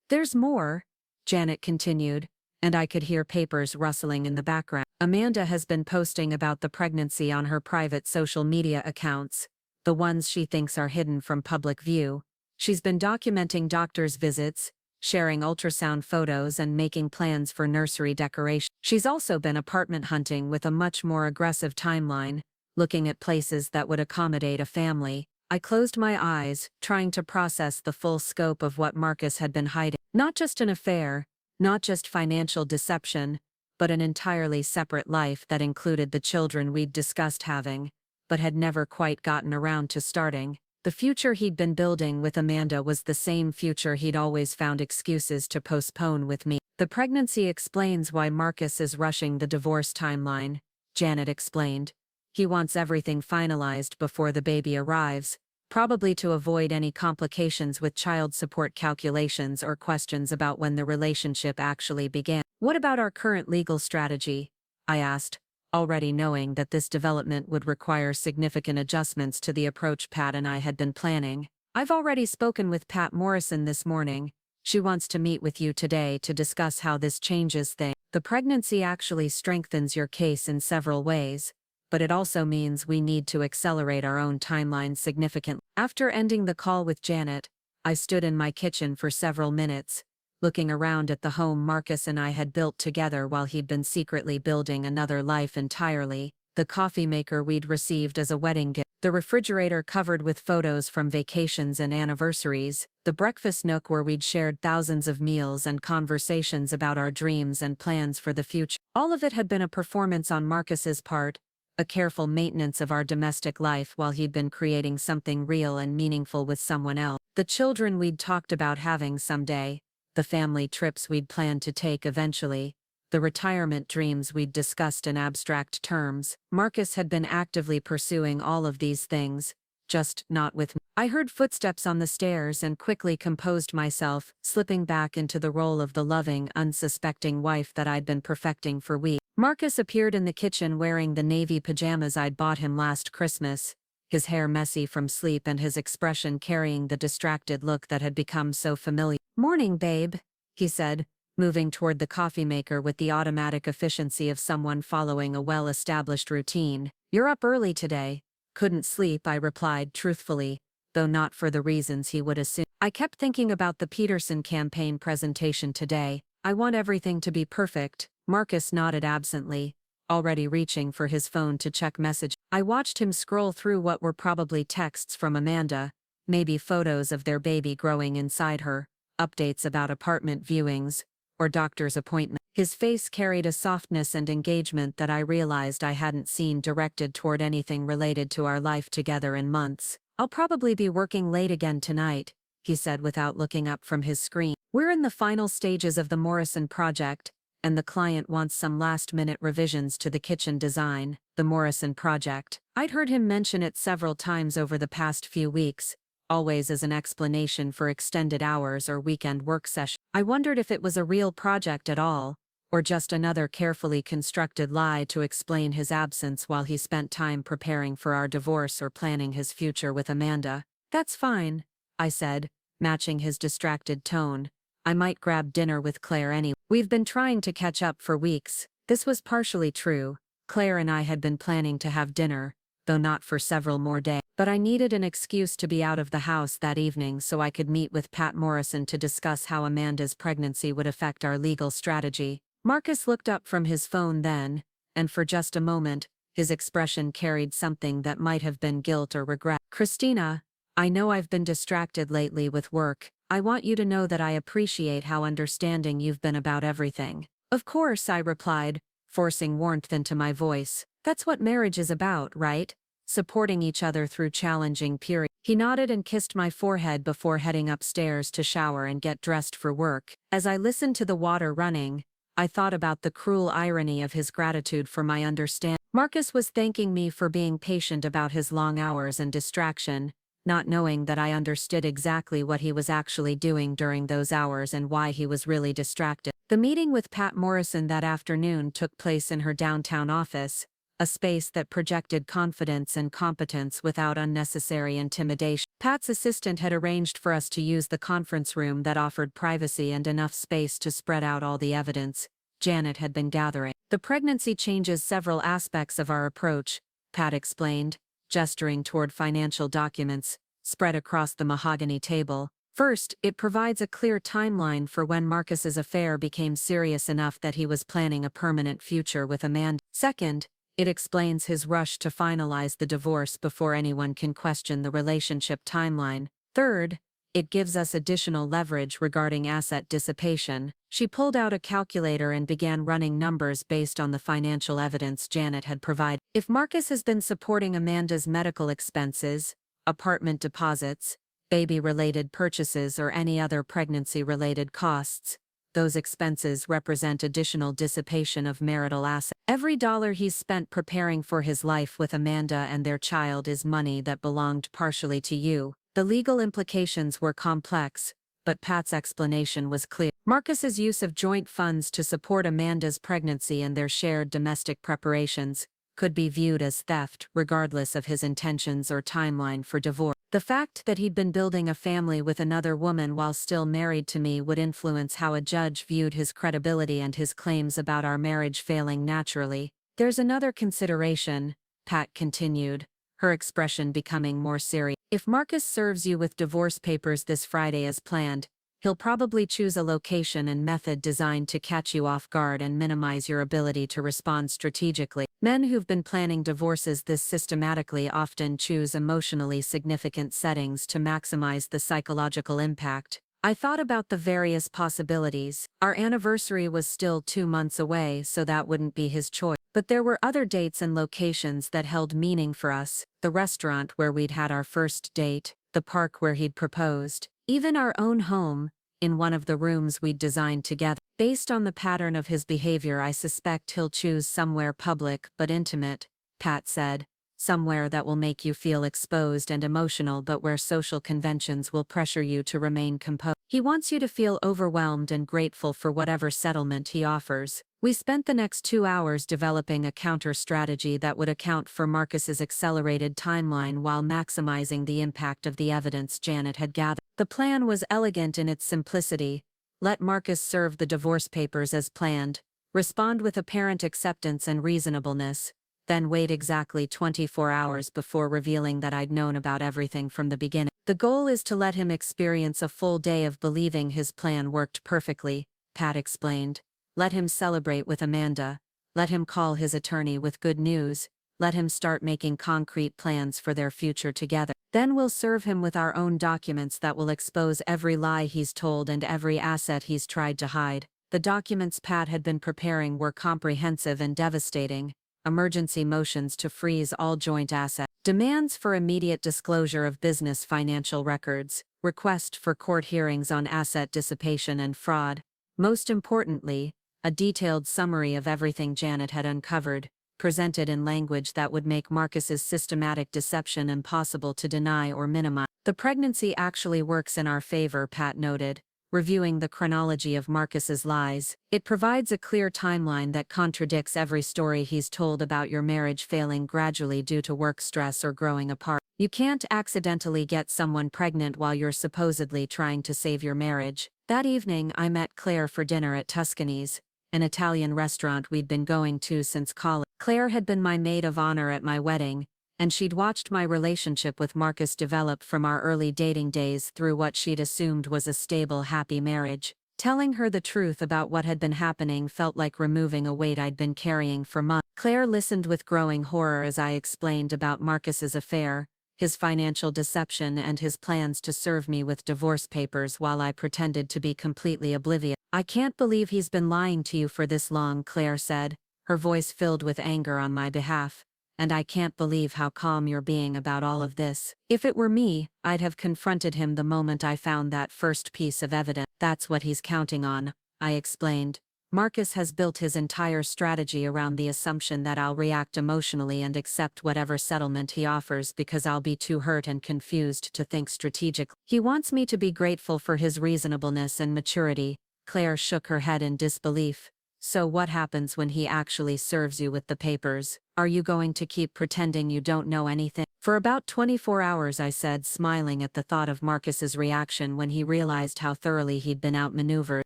There's more, Janet continued, and I could hear papers rustling in the background. Amanda has been posting about the pregnancy on her private social media accounts, the ones she thinks are hidden from public view. She's been documenting doctors' visits, sharing ultrasound photos and making plans for nursery decoration. She's also been apartment hunting with a much more aggressive timeline, looking at places that would accommodate a family. I closed my eyes, trying to process the full scope of what Marcus had been hiding. Not just an affair, not just financial deception, but an entirely separate life that included the children we'd discussed having, but had never quite gotten around to starting. The future he'd been building with Amanda was the same future he'd always found excuses to postpone with me. The pregnancy explains why Marcus is rushing the divorce timeline, Janet explained. He wants everything finalized before the baby arrives, probably to avoid any complications with child support calculations or questions about when the relationship actually began. What about our current legal strategy? I asked, already knowing that this development would require significant adjustments to the approach Pat and I had been planning. I've already spoken with Pat Morrison this morning. She wants to meet with you today to discuss how this changes things. The pregnancy actually strengthens your case in several ways, but it also means we need to accelerate our own timeline significantly. After ending the call with Janet, I stood in my kitchen for several minutes, looking around at the home Marcus and I had built together while he'd been secretly building another life entirely, the coffee maker we'd received as a wedding gift, the refrigerator covered with photos from vacations and anniversaries, the breakfast nook where we'd shared thousands of meals and conversations about our dreams and plans for the future. All of it had been a performance on Marcus's part, a careful maintenance of our domestic life while he'd been creating something real and meaningful with someone else. The children we'd talked about having someday, the family trips we'd planned to take eventually, the retirement dreams we'd discussed in abstract terms. Marcus had been actively pursuing all of these things, just not with me. I heard footsteps on the stairs and quickly composed myself, slipping back into the role of the loving, unsuspecting wife that I'd been perfecting for weeks. Marcus appeared in the kitchen wearing the navy pajamas I'd bought him last Christmas, his hair messy from sleep and his expression carrying the distracted look that had become so familiar. "Morning, babe," he said, moving toward the coffee maker with the automatic efficiency of someone following a well-established routine. "You're up early today." "Couldn't sleep," I replied truthfully, though not for the reasons he would assume. I kept thinking about the Peterson campaign presentation today. I want everything to be perfect. Marcus nodded absently, already reaching for his phone to check message. I watched him scroll through what were probably texts from Amanda, maybe photos of their baby growing inside her, updates about apartment viewings, or doctor's appointment. His face carried a softness and engagement that I realized I hadn't seen directed toward anything related to our life together in months. "I'll probably be working late again tonight," he said without looking up from his screen. "We're in the final stages of the Morrison project, and the client wants some last-minute revisions to the kitchen design." The Morrison project. I'd heard him mention it several times over the past few weeks, always as an explanation for extended hours or weekend work sessions. I wondered if it was a real project at all, or just another carefully constructed lie to explain his absence while he spent time preparing for our divorce or planning his future with Amanda. "That's fine," I said, matching his distracted tone. "I might grab dinner with Claire anyway. We've been trying to catch up for weeks." This was partially true. Claire and I had been planning to have dinner, though not for several more days. But I needed an excuse to be out of the house that evening so I could meet with Pat Morrison to discuss how Amanda's pregnancy would affect our legal strategy. Marcus looked up from his phone then, and for just a moment, his expression carried something that might have been guilt or regret. Christina, I know I've been distracted lately with work. I want you to know that I appreciate how understanding you've been about everything. Of course, I replied, forcing warmth into my voice. That's what marriage is about, right? Supporting each other through challenging periods. He nodded and kissed my forehead before heading upstairs to shower and get dressed for work. As I listened to the water running, I thought about the cruel irony of his gratitude for my understanding. Marcus was thanking me for being patient about his long hours and distraction, not knowing that I understood exactly what he was actually doing during those hours and why he was really distracted. The meeting with Pat Morrison that afternoon took place in her downtown office, a space that projected confidence and competence without unnecessary intimidation. Pat's assistant had arranged for us to use the conference room that offered privacy and enough space to spread out all the evidence Janet had been gathering. The pregnancy changes several aspects of our approach, Pat explained, gesturing toward financial documents spread across the mahogany table. First, it provides a clear timeline for when Marcus's affair became serious enough that he was planning a permanent future with Amanda. Second, it explains his rush to finalize the divorce before anyone can question the relationship timeline. Third, it gives us additional leverage regarding asset dissipation. She pulled out a calculator and began running numbers based on the financial evidence Janet had provided. If Marcus has been supporting Amanda's medical expenses, apartment deposits, baby-related purchases or any other pregnancy-related costs, those expenses represent additional dissipation of marital assets. Every dollar he's spent preparing for his life with Amanda and their child is money that belonged partially to you. The legal implications were complex, but Pat's explanation was clear. Marcus's use of joint funds to support Amanda's pregnancy and their shared domestic preparations could be viewed as theft regardless of his intentions or timeline for divorce. The fact that he'd been building a family with another woman while still married to me would influence how a judge viewed his credibility and his claims about our marriage failing naturally. There's another consideration, Pat continued, her expression becoming more serious. If Marcus serves you with divorce papers this Friday as planned, he'll probably choose a location and method designed to catch you off guard and minimize your ability to respond strategically. Men who've been planning divorces this systematically often choose emotionally significant settings to maximize the psychological impact. I thought about the various possibilities. Our anniversary was still 2 months away, so that wouldn't be his choice. But there were other dates and locations that held meaning for us: the restaurant where we'd had our first date, the park where he'd proposed, even our own home, in one of the rooms we'd designed together. Based on the pattern of his behavior, I suspect he'll choose somewhere public but intimate, Pat said. Somewhere that will make you feel exposed and emotional but where social conventions will pressure you to remain composed. He wants you to feel overwhelmed and grateful for whatever settlement he offers. We spent the next 2 hours developing a counter-strategy that would account for Marcus's accelerated timeline while maximizing the impact of the evidence Janet had gathered. The plan was elegant in its simplicity. Let Marcus serve the divorce papers as planned, respond with apparent acceptance and reasonableness, then wait exactly 24 hours before revealing that I'd known about everything from the beginning. The goal is to let him experience a full day of believing his plan worked perfectly, Pat explained. Let him celebrate with Amanda. Let him call his attorney with good news. Let him start making concrete plans for their future together. Then we'll serve him with our own documents that will expose every lie he's told and every asset he's tried to hide. The documents Pat had been preparing were comprehensive and devastating. Emergency motions to freeze all joint assets, demands for immediate disclosure of business financial records, request for court hearings on asset dissipation and fraud. Most importantly, a detailed summary of everything Janet had uncovered, presented in language that would make Marcus's systematic deception impossible to deny or minimize. The pregnancy actually works in our favor, Pat noted, reviewing the chronology of Marcus's lies. It provides a clear timeline that contradicts every story he's told about your marriage failing gradually due to work stress or growing apart. You can't accidentally get someone pregnant while you're supposedly trying to save your marriage. That evening, I met Claire for dinner at Tuscany's, an Italian restaurant we'd been going to since college. Claire had been my maid of honor at my wedding, and she'd watched my relationship with Marcus develop from our early dating days through what she'd assumed was a stable, happy marriage. Telling her the truth about what had been happening felt like removing a weight I'd been carrying for months. Claire listened with growing horror as I explained about Marcus's affair, his financial deception and his plans to serve me with divorce papers while I pretended to be completely oblivious. "I can't believe he's been lying to you for this long," Claire said, her voice filled with anger on my behalf. "And I can't believe how calm you're being about all of this. If it were me, I'd have confronted him the moment I found that first piece of evidence." "That's what he's counting on," I explained. "Marcus has built his entire strategy around the assumption that I'll react emotionally and accept whatever settlement he offers because I'll be too hurt and confused to think strategically. He wants me to be grateful for his reasonableness and maturity." Claire shook her head in disbelief. "So what happens when he actually serves you with the papers? Are you going to keep pretending you don't know anything?" "For about 24 hours," I said, smiling at the thought of Marcus's reaction when he realized how thoroughly he'd been outmaneuvered.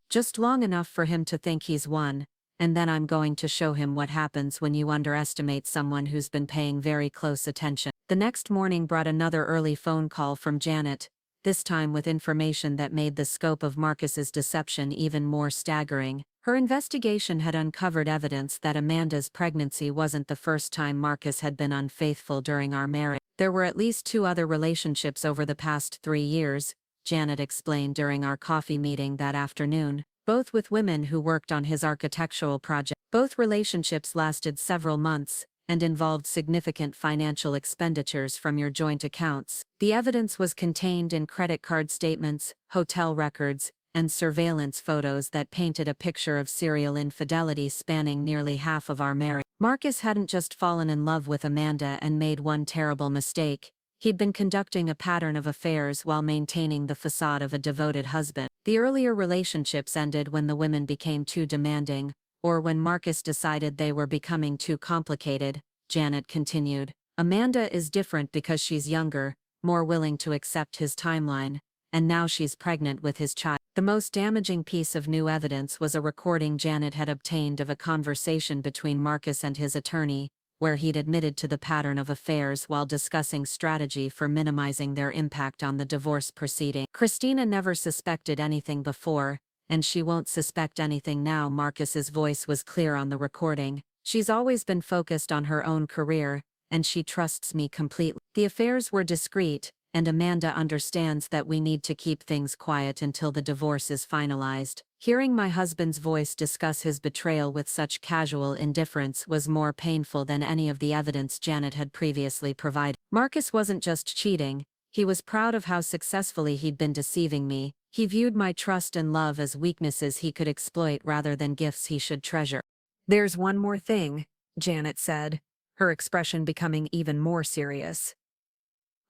"Just long enough for him to think he's won, and then I'm going to show him what happens when you underestimate someone who's been paying very close attention." The next morning brought another early phone call from Janet, this time with information that made the scope of Marcus's deception even more staggering. Her investigation had uncovered evidence that Amanda's pregnancy wasn't the first time Marcus had been unfaithful during our marriage. There were at least 2 other relationships over the past 3 years, Janet explained during our coffee meeting that afternoon, both with women who worked on his architectural project. Both relationships lasted several months and involved significant financial expenditures from your joint accounts. The evidence was contained in credit card statements, hotel records, and surveillance photos that painted a picture of serial infidelity spanning nearly half of our marriage. Marcus hadn't just fallen in love with Amanda and made one terrible mistake. He'd been conducting a pattern of affairs while maintaining the facade of a devoted husband. The earlier relationships ended when the women became too demanding, or when Marcus decided they were becoming too complicated, Janet continued. "Amanda is different because she's younger, more willing to accept his timeline, and now she's pregnant with his child." The most damaging piece of new evidence was a recording Janet had obtained of a conversation between Marcus and his attorney, where he'd admitted to the pattern of affairs while discussing strategy for minimizing their impact on the divorce proceeding. "Christina never suspected anything before, and she won't suspect anything now." Marcus's voice was clear on the recording. "She's always been focused on her own career, and she trusts me completely. The affairs were discreet, and Amanda understands that we need to keep things quiet until the divorce is finalized." Hearing my husband's voice discuss his betrayal with such casual indifference was more painful than any of the evidence Janet had previously provided. Marcus wasn't just cheating, he was proud of how successfully he'd been deceiving me. He viewed my trust and love as weaknesses he could exploit rather than gifts he should treasure. "There's one more thing," Janet said, her expression becoming even more serious.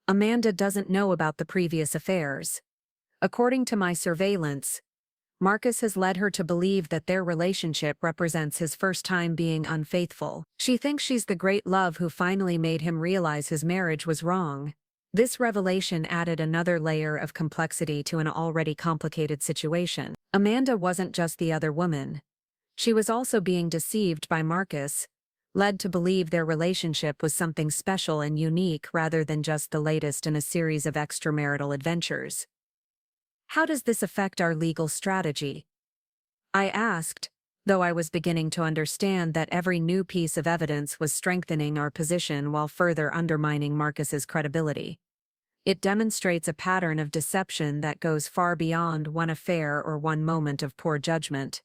"Amanda doesn't know about the previous affairs. According to my surveillance, Marcus has led her to believe that their relationship represents his first time being unfaithful. She thinks she's the great love who finally made him realize his marriage was wrong." This revelation added another layer of complexity to an already complicated situation. Amanda wasn't just the other woman. She was also being deceived by Marcus, led to believe their relationship was something special and unique rather than just the latest in a series of extramarital adventures. "How does this affect our legal strategy?" I asked, though I was beginning to understand that every new piece of evidence was strengthening our position while further undermining Marcus's credibility. "It demonstrates a pattern of deception that goes far beyond one affair or one moment of poor judgment,"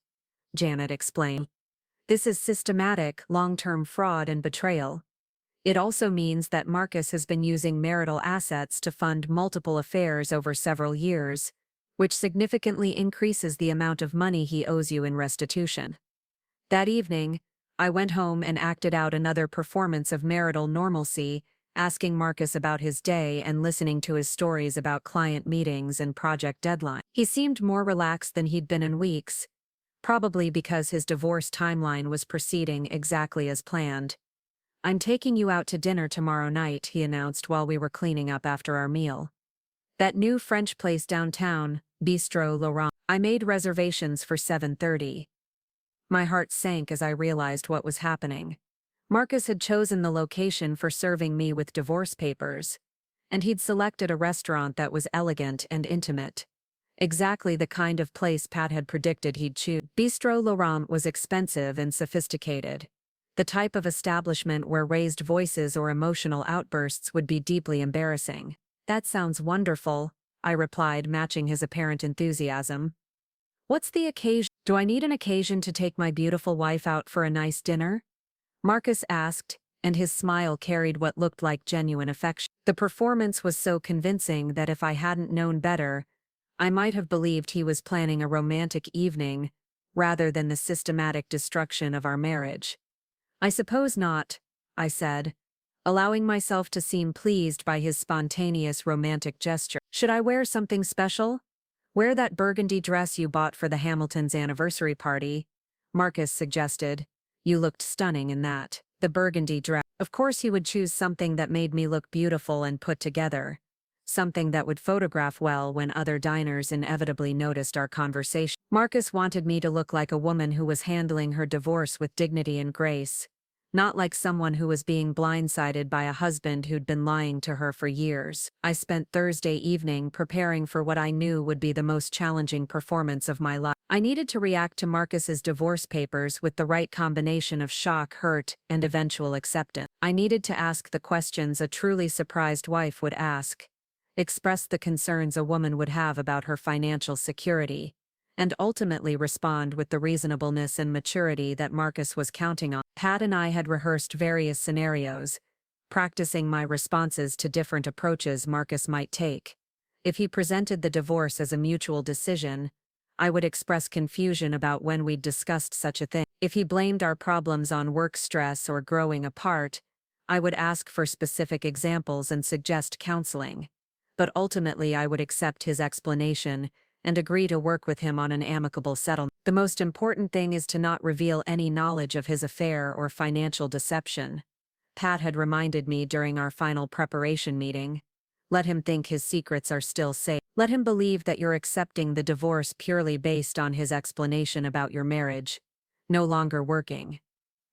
Janet explained. "This is systematic, long-term fraud and betrayal. It also means that Marcus has been using marital assets to fund multiple affairs over several years, which significantly increases the amount of money he owes you in restitution." That evening, I went home and acted out another performance of marital normalcy, asking Marcus about his day and listening to his stories about client meetings and project deadlines. He seemed more relaxed than he'd been in weeks, probably because his divorce timeline was proceeding exactly as planned. "I'm taking you out to dinner tomorrow night," he announced while we were cleaning up after our meal. "That new French place downtown, Bistro Laurent. I made reservations for 7:30. My heart sank as I realized what was happening. Marcus had chosen the location for serving me with divorce papers, and he'd selected a restaurant that was elegant and intimate. Exactly the kind of place Pat had predicted he'd choose. Bistro Laurent was expensive and sophisticated. The type of establishment where raised voices or emotional outbursts would be deeply embarrassing. "That sounds wonderful," I replied, matching his apparent enthusiasm. "What's the occasion? Do I need an occasion to take my beautiful wife out for a nice dinner?" Marcus asked, and his smile carried what looked like genuine affection. The performance was so convincing that if I hadn't known better, I might have believed he was planning a romantic evening, rather than the systematic destruction of our marriage. "I suppose not," I said, allowing myself to seem pleased by his spontaneous romantic gesture. "Should I wear something special? Wear that burgundy dress you bought for the Hamiltons' anniversary party," Marcus suggested. "You looked stunning in that." The burgundy dress. Of course he would choose something that made me look beautiful and put together. Something that would photograph well when other diners inevitably noticed our conversation. Marcus wanted me to look like a woman who was handling her divorce with dignity and grace, not like someone who was being blindsided by a husband who'd been lying to her for years. I spent Thursday evening preparing for what I knew would be the most challenging performance of my life. I needed to react to Marcus's divorce papers with the right combination of shock, hurt, and eventual acceptance. I needed to ask the questions a truly surprised wife would ask, express the concerns a woman would have about her financial security, and ultimately respond with the reasonableness and maturity that Marcus was counting on. Pat and I had rehearsed various scenarios, practicing my responses to different approaches Marcus might take. If he presented the divorce as a mutual decision, I would express confusion about when we'd discussed such a thing. If he blamed our problems on work stress or growing apart, I would ask for specific examples and suggest counseling. But ultimately I would accept his explanation and agree to work with him on an amicable settlement. The most important thing is to not reveal any knowledge of his affair or financial deception, Pat had reminded me during our final preparation meeting. Let him think his secrets are still safe. Let him believe that you're accepting the divorce purely based on his explanation about your marriage no longer working.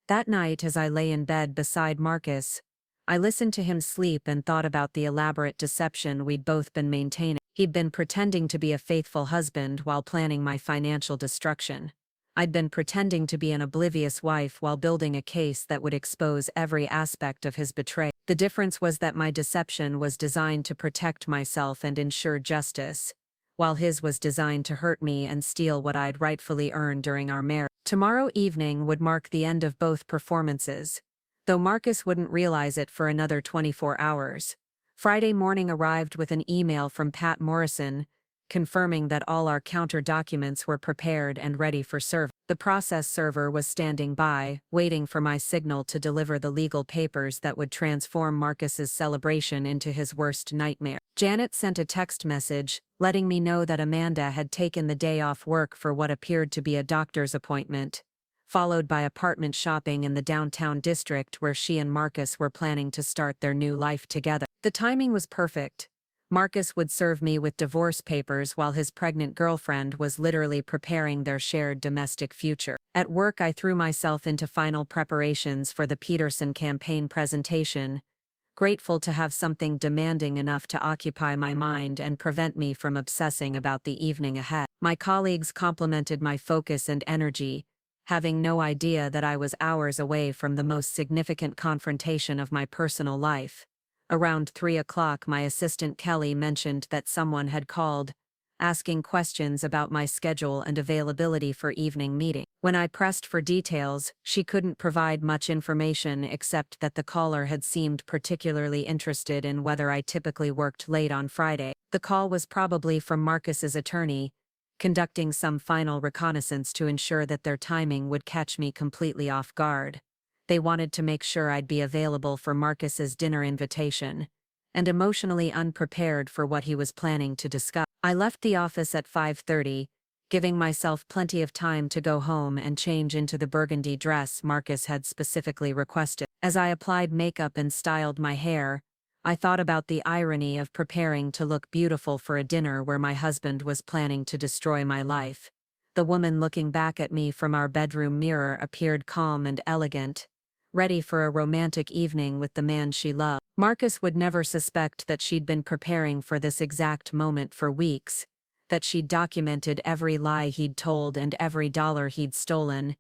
That night, as I lay in bed beside Marcus, I listened to him sleep and thought about the elaborate deception we'd both been maintaining. He'd been pretending to be a faithful husband while planning my financial destruction. I'd been pretending to be an oblivious wife while building a case that would expose every aspect of his betrayal. The difference was that my deception was designed to protect myself and ensure justice, while his was designed to hurt me and steal what I'd rightfully earned during our marriage. Tomorrow evening would mark the end of both performances, though Marcus wouldn't realize it for another 24 hours. Friday morning arrived with an email from Pat Morrison, confirming that all our counter documents were prepared and ready for service. The process server was standing by, waiting for my signal to deliver the legal papers that would transform Marcus's celebration into his worst nightmare. Janet sent a text message, letting me know that Amanda had taken the day off work for what appeared to be a doctor's appointment, followed by apartment shopping in the downtown district where she and Marcus were planning to start their new life together. The timing was perfect. Marcus would serve me with divorce papers while his pregnant girlfriend was literally preparing their shared domestic future. At work, I threw myself into final preparations for the Peterson campaign presentation, grateful to have something demanding enough to occupy my mind and prevent me from obsessing about the evening ahead. My colleagues complimented my focus and energy, having no idea that I was hours away from the most significant confrontation of my personal life. Around 3 o'clock, my assistant Kelly mentioned that someone had called, asking questions about my schedule and availability for evening meeting. When I pressed for details, she couldn't provide much information except that the caller had seemed particularly interested in whether I typically worked late on Friday. The call was probably from Marcus's attorney, conducting some final reconnaissance to ensure that their timing would catch me completely off guard. They wanted to make sure I'd be available for Marcus's dinner invitation, and emotionally unprepared for what he was planning to discuss. I left the office at 5:30, giving myself plenty of time to go home and change into the burgundy dress Marcus had specifically requested. As I applied makeup and styled my hair, I thought about the irony of preparing to look beautiful for a dinner where my husband was planning to destroy my life. The woman looking back at me from our bedroom mirror appeared calm and elegant, ready for a romantic evening with the man she loved. Marcus would never suspect that she'd been preparing for this exact moment for weeks, that she'd documented every lie he'd told and every dollar he'd stolen,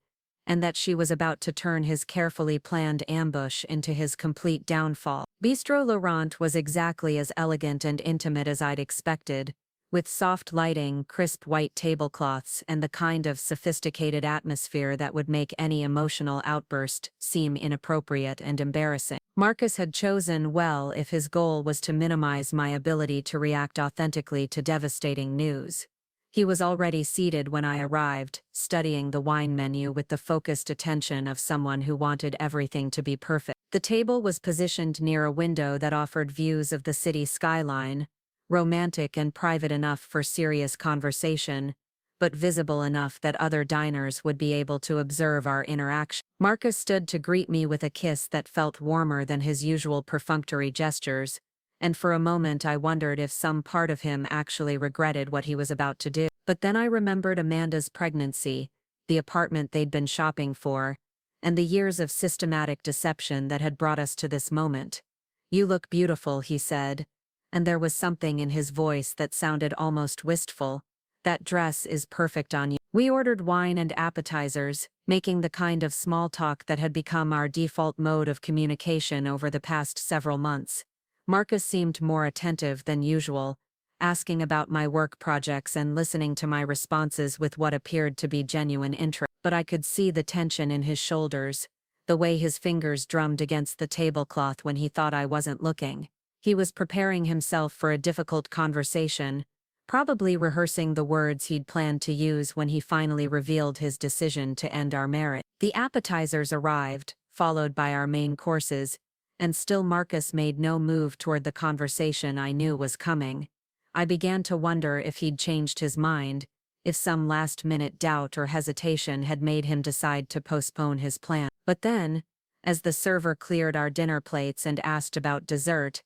and that she was about to turn his carefully planned ambush into his complete downfall. Bistro Laurent was exactly as elegant and intimate as I'd expected, with soft lighting, crisp white tablecloths, and the kind of sophisticated atmosphere that would make any emotional outburst seem inappropriate and embarrassing. Marcus had chosen well if his goal was to minimize my ability to react authentically to devastating news. He was already seated when I arrived, studying the wine menu with the focused attention of someone who wanted everything to be perfect. The table was positioned near a window that offered views of the city skyline, romantic and private enough for serious conversation, but visible enough that other diners would be able to observe our interaction. Marcus stood to greet me with a kiss that felt warmer than his usual perfunctory gestures, and for a moment I wondered if some part of him actually regretted what he was about to do. But then I remembered Amanda's pregnancy, the apartment they'd been shopping for, and the years of systematic deception that had brought us to this moment. "You look beautiful," he said, and there was something in his voice that sounded almost wistful. "That dress is perfect on you." We ordered wine and appetizers, making the kind of small talk that had become our default mode of communication over the past several months. Marcus seemed more attentive than usual, asking about my work projects and listening to my responses with what appeared to be genuine interest. But I could see the tension in his shoulders, the way his fingers drummed against the tablecloth when he thought I wasn't looking. He was preparing himself for a difficult conversation, probably rehearsing the words he'd planned to use when he finally revealed his decision to end our marriage. The appetizers arrived, followed by our main courses, and still Marcus made no move toward the conversation I knew was coming. I began to wonder if he'd changed his mind, if some last-minute doubt or hesitation had made him decide to postpone his plan. But then, as the server cleared our dinner plates and asked about dessert,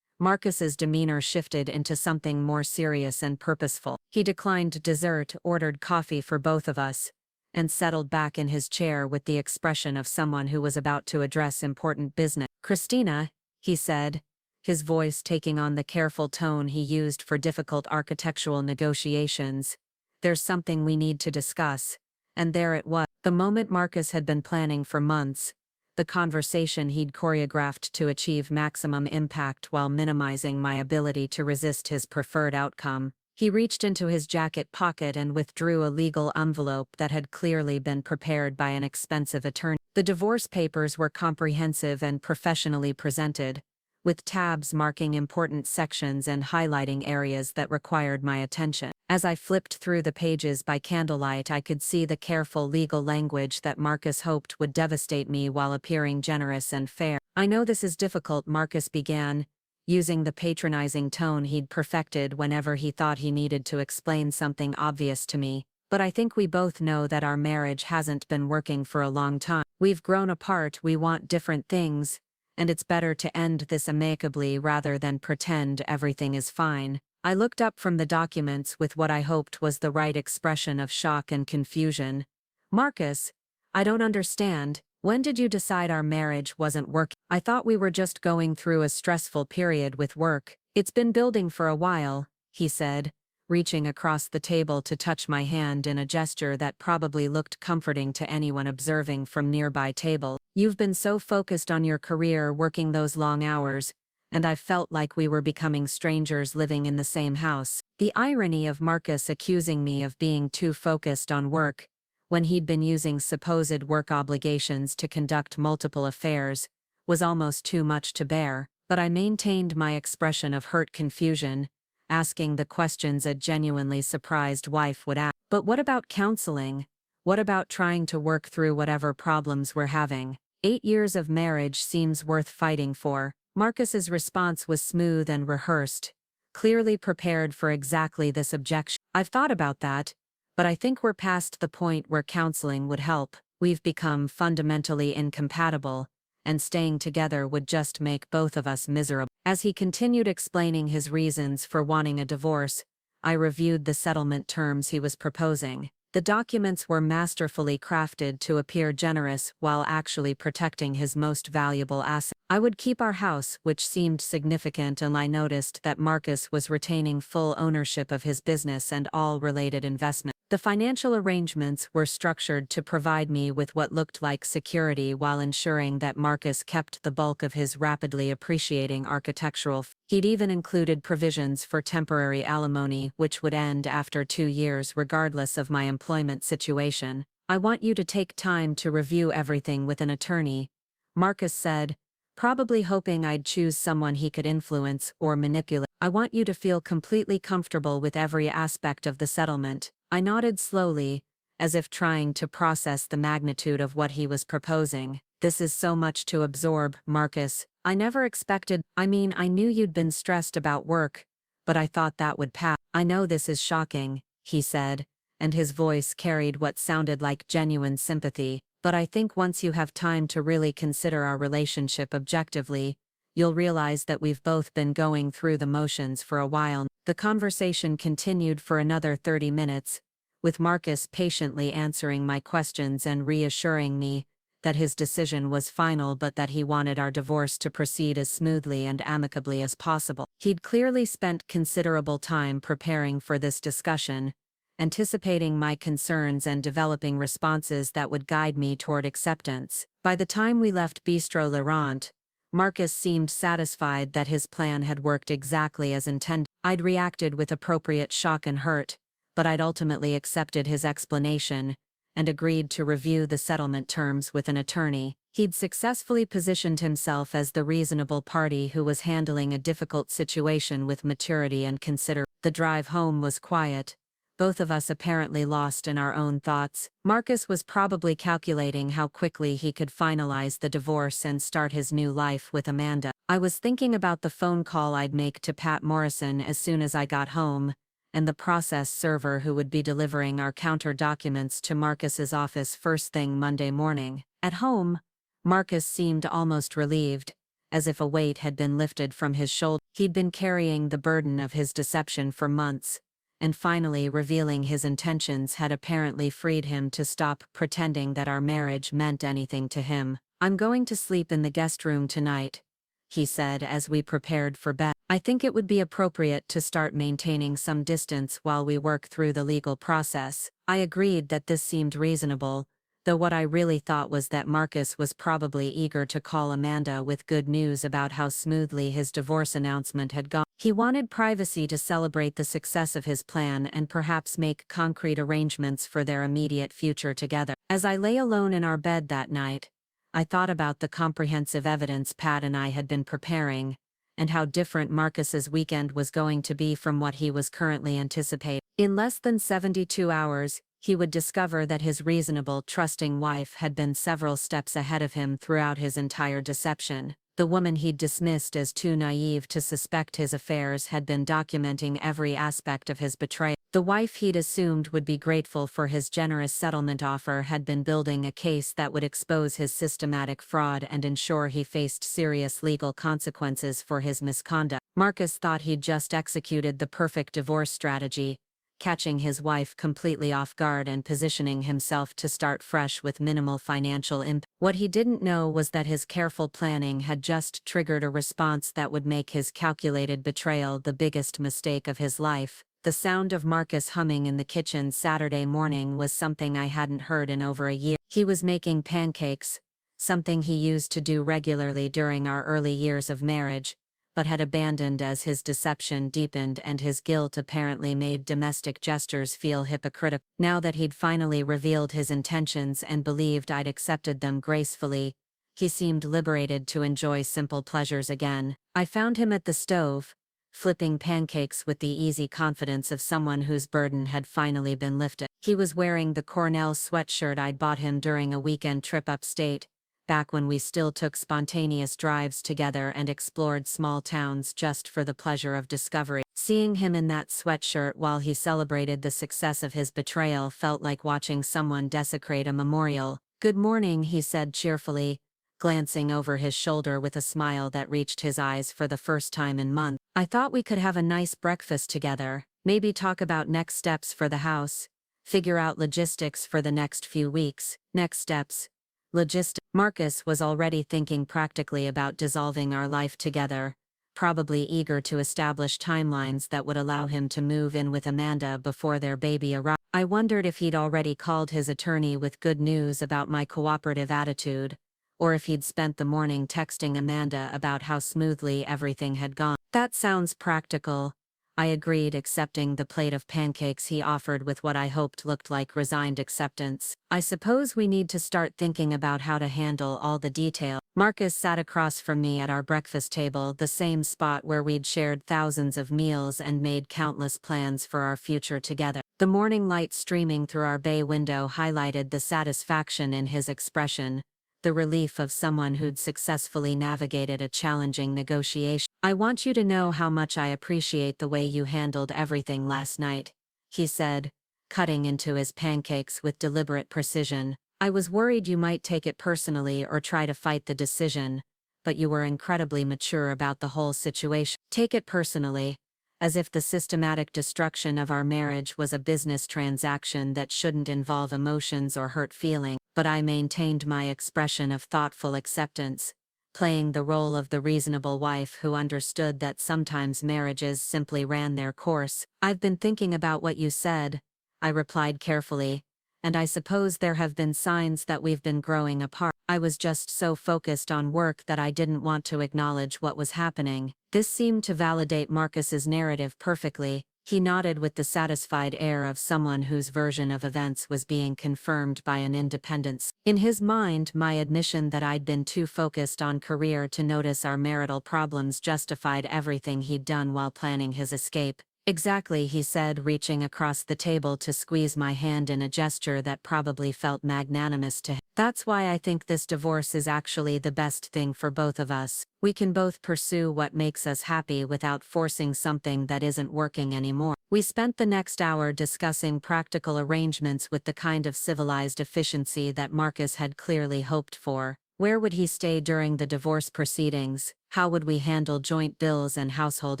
Marcus's demeanor shifted into something more serious and purposeful. He declined dessert, ordered coffee for both of us, and settled back in his chair with the expression of someone who was about to address important business. "Christina," he said, his voice taking on the careful tone he used for difficult architectural negotiations, "there's something we need to discuss." And there it was, the moment Marcus had been planning for months, the conversation he'd choreographed to achieve maximum impact while minimizing my ability to resist his preferred outcome. He reached into his jacket pocket and withdrew a legal envelope that had clearly been prepared by an expensive attorney. The divorce papers were comprehensive and professionally presented, with tabs marking important sections and highlighting areas that required my attention. As I flipped through the pages by candlelight, I could see the careful legal language that Marcus hoped would devastate me while appearing generous and fair. "I know this is difficult," Marcus began, using the patronizing tone he'd perfected whenever he thought he needed to explain something obvious to me, "but I think we both know that our marriage hasn't been working for a long time. We've grown apart, we want different things, and it's better to end this amicably rather than pretend everything is fine." I looked up from the documents with what I hoped was the right expression of shock and confusion. "Marcus, I don't understand. When did you decide our marriage wasn't working?" "I thought we were just going through a stressful period with work. It's been building for a while," he said, reaching across the table to touch my hand in a gesture that probably looked comforting to anyone observing from nearby table. "You've been so focused on your career working those long hours, and I felt like we were becoming strangers living in the same house." The irony of Marcus accusing me of being too focused on work, when he'd been using supposed work obligations to conduct multiple affairs, was almost too much to bear, but I maintained my expression of hurt confusion, asking the questions a genuinely surprised wife would ask. "But what about counseling? What about trying to work through whatever problems we're having? 8 years of marriage seems worth fighting for." Marcus's response was smooth and rehearsed, clearly prepared for exactly this objection. "I've thought about that, but I think we're past the point where counseling would help. We've become fundamentally incompatible, and staying together would just make both of us miserable." As he continued explaining his reasons for wanting a divorce, I reviewed the settlement terms he was proposing. The documents were masterfully crafted to appear generous while actually protecting his most valuable asset. I would keep our house, which seemed significant, and I noticed that Marcus was retaining full ownership of his business and all related investments. The financial arrangements were structured to provide me with what looked like security while ensuring that Marcus kept the bulk of his rapidly appreciating architectural. He'd even included provisions for temporary alimony, which would end after 2 years regardless of my employment situation. "I want you to take time to review everything with an attorney," Marcus said, probably hoping I'd choose someone he could influence or manipulate. "I want you to feel completely comfortable with every aspect of the settlement." I nodded slowly, as if trying to process the magnitude of what he was proposing. "This is so much to absorb, Marcus. I never expected. I knew you'd been stressed about work, but I thought that would pass." "I know this is shocking," he said, and his voice carried what sounded like genuine sympathy, "but I think once you have time to really consider our relationship objectively, you'll realize that we've both been going through the motions for a while." The conversation continued for another 30 minutes, with Marcus patiently answering my questions and reassuring me that his decision was final but that he wanted our divorce to proceed as smoothly and amicably as possible. He'd clearly spent considerable time preparing for this discussion, anticipating my concerns and developing responses that would guide me toward acceptance. By the time we left Bistro Laurent, Marcus seemed satisfied that his plan had worked exactly as intended. I'd reacted with appropriate shock and hurt, but I'd ultimately accepted his explanation and agreed to review the settlement terms with an attorney. He'd successfully positioned himself as the reasonable party who was handling a difficult situation with maturity and consideration. The drive home was quiet, both of us apparently lost in our own thoughts. Marcus was probably calculating how quickly he could finalize the divorce and start his new life with Amanda. I was thinking about the phone call I'd make to Pat Morrison as soon as I got home, and the process server who would be delivering our counter documents to Marcus's office first thing Monday morning. At home, Marcus seemed almost relieved, as if a weight had been lifted from his shoulder. He'd been carrying the burden of his deception for months, and finally revealing his intentions had apparently freed him to stop pretending that our marriage meant anything to him. "I'm going to sleep in the guest room tonight," he said as we prepared for bed. "I think it would be appropriate to start maintaining some distance while we work through the legal process." I agreed that this seemed reasonable, though what I really thought was that Marcus was probably eager to call Amanda with good news about how smoothly his divorce announcement had gone. He wanted privacy to celebrate the success of his plan and perhaps make concrete arrangements for their immediate future together. As I lay alone in our bed that night, I thought about the comprehensive evidence Pat and I had been preparing, and how different Marcus's weekend was going to be from what he was currently anticipating. In less than 72 hours, he would discover that his reasonable, trusting wife had been several steps ahead of him throughout his entire deception. The woman he'd dismissed as too naive to suspect his affairs had been documenting every aspect of his betrayal. The wife he'd assumed would be grateful for his generous settlement offer had been building a case that would expose his systematic fraud and ensure he faced serious legal consequences for his misconduct. Marcus thought he'd just executed the perfect divorce strategy, catching his wife completely off guard and positioning himself to start fresh with minimal financial impact. What he didn't know was that his careful planning had just triggered a response that would make his calculated betrayal the biggest mistake of his life. The sound of Marcus humming in the kitchen Saturday morning was something I hadn't heard in over a year. He was making pancakes, something he used to do regularly during our early years of marriage, but had abandoned as his deception deepened and his guilt apparently made domestic gestures feel hypocritical. Now that he'd finally revealed his intentions and believed I'd accepted them gracefully, he seemed liberated to enjoy simple pleasures again. I found him at the stove, flipping pancakes with the easy confidence of someone whose burden had finally been lifted. He was wearing the Cornell sweatshirt I'd bought him during a weekend trip upstate, back when we still took spontaneous drives together and explored small towns just for the pleasure of discovery. Seeing him in that sweatshirt while he celebrated the success of his betrayal felt like watching someone desecrate a memorial. "Good morning," he said cheerfully, glancing over his shoulder with a smile that reached his eyes for the first time in months. "I thought we could have a nice breakfast together, maybe talk about next steps for the house." Figure out logistics for the next few weeks. Next steps. Logistics. Marcus was already thinking practically about dissolving our life together, probably eager to establish timelines that would allow him to move in with Amanda before their baby arrived. I wondered if he'd already called his attorney with good news about my cooperative attitude, or if he'd spent the morning texting Amanda about how smoothly everything had gone. That sounds practical, I agreed, accepting the plate of pancakes he offered with what I hoped looked like resigned acceptance. I suppose we need to start thinking about how to handle all the details. Marcus sat across from me at our breakfast table, the same spot where we'd shared thousands of meals and made countless plans for our future together. The morning light streaming through our bay window highlighted the satisfaction in his expression, the relief of someone who'd successfully navigated a challenging negotiation. "I want you to know how much I appreciate the way you handled everything last night," he said, cutting into his pancakes with deliberate precision. "I was worried you might take it personally or try to fight the decision, but you were incredibly mature about the whole situation." Take it personally, as if the systematic destruction of our marriage was a business transaction that shouldn't involve emotions or hurt feelings. But I maintained my expression of thoughtful acceptance, playing the role of the reasonable wife who understood that sometimes marriages simply ran their course. "I've been thinking about what you said," I replied carefully, "and I suppose there have been signs that we've been growing apart. I was just so focused on work that I didn't want to acknowledge what was happening." This seemed to validate Marcus's narrative perfectly. He nodded with the satisfied air of someone whose version of events was being confirmed by an independence. In his mind, my admission that I'd been too focused on career to notice our marital problems justified everything he'd done while planning his escape. "Exactly," he said, reaching across the table to squeeze my hand in a gesture that probably felt magnanimous to him. "That's why I think this divorce is actually the best thing for both of us. We can both pursue what makes us happy without forcing something that isn't working anymore." We spent the next hour discussing practical arrangements with the kind of civilized efficiency that Marcus had clearly hoped for. Where would he stay during the divorce proceedings? How would we handle joint bills and household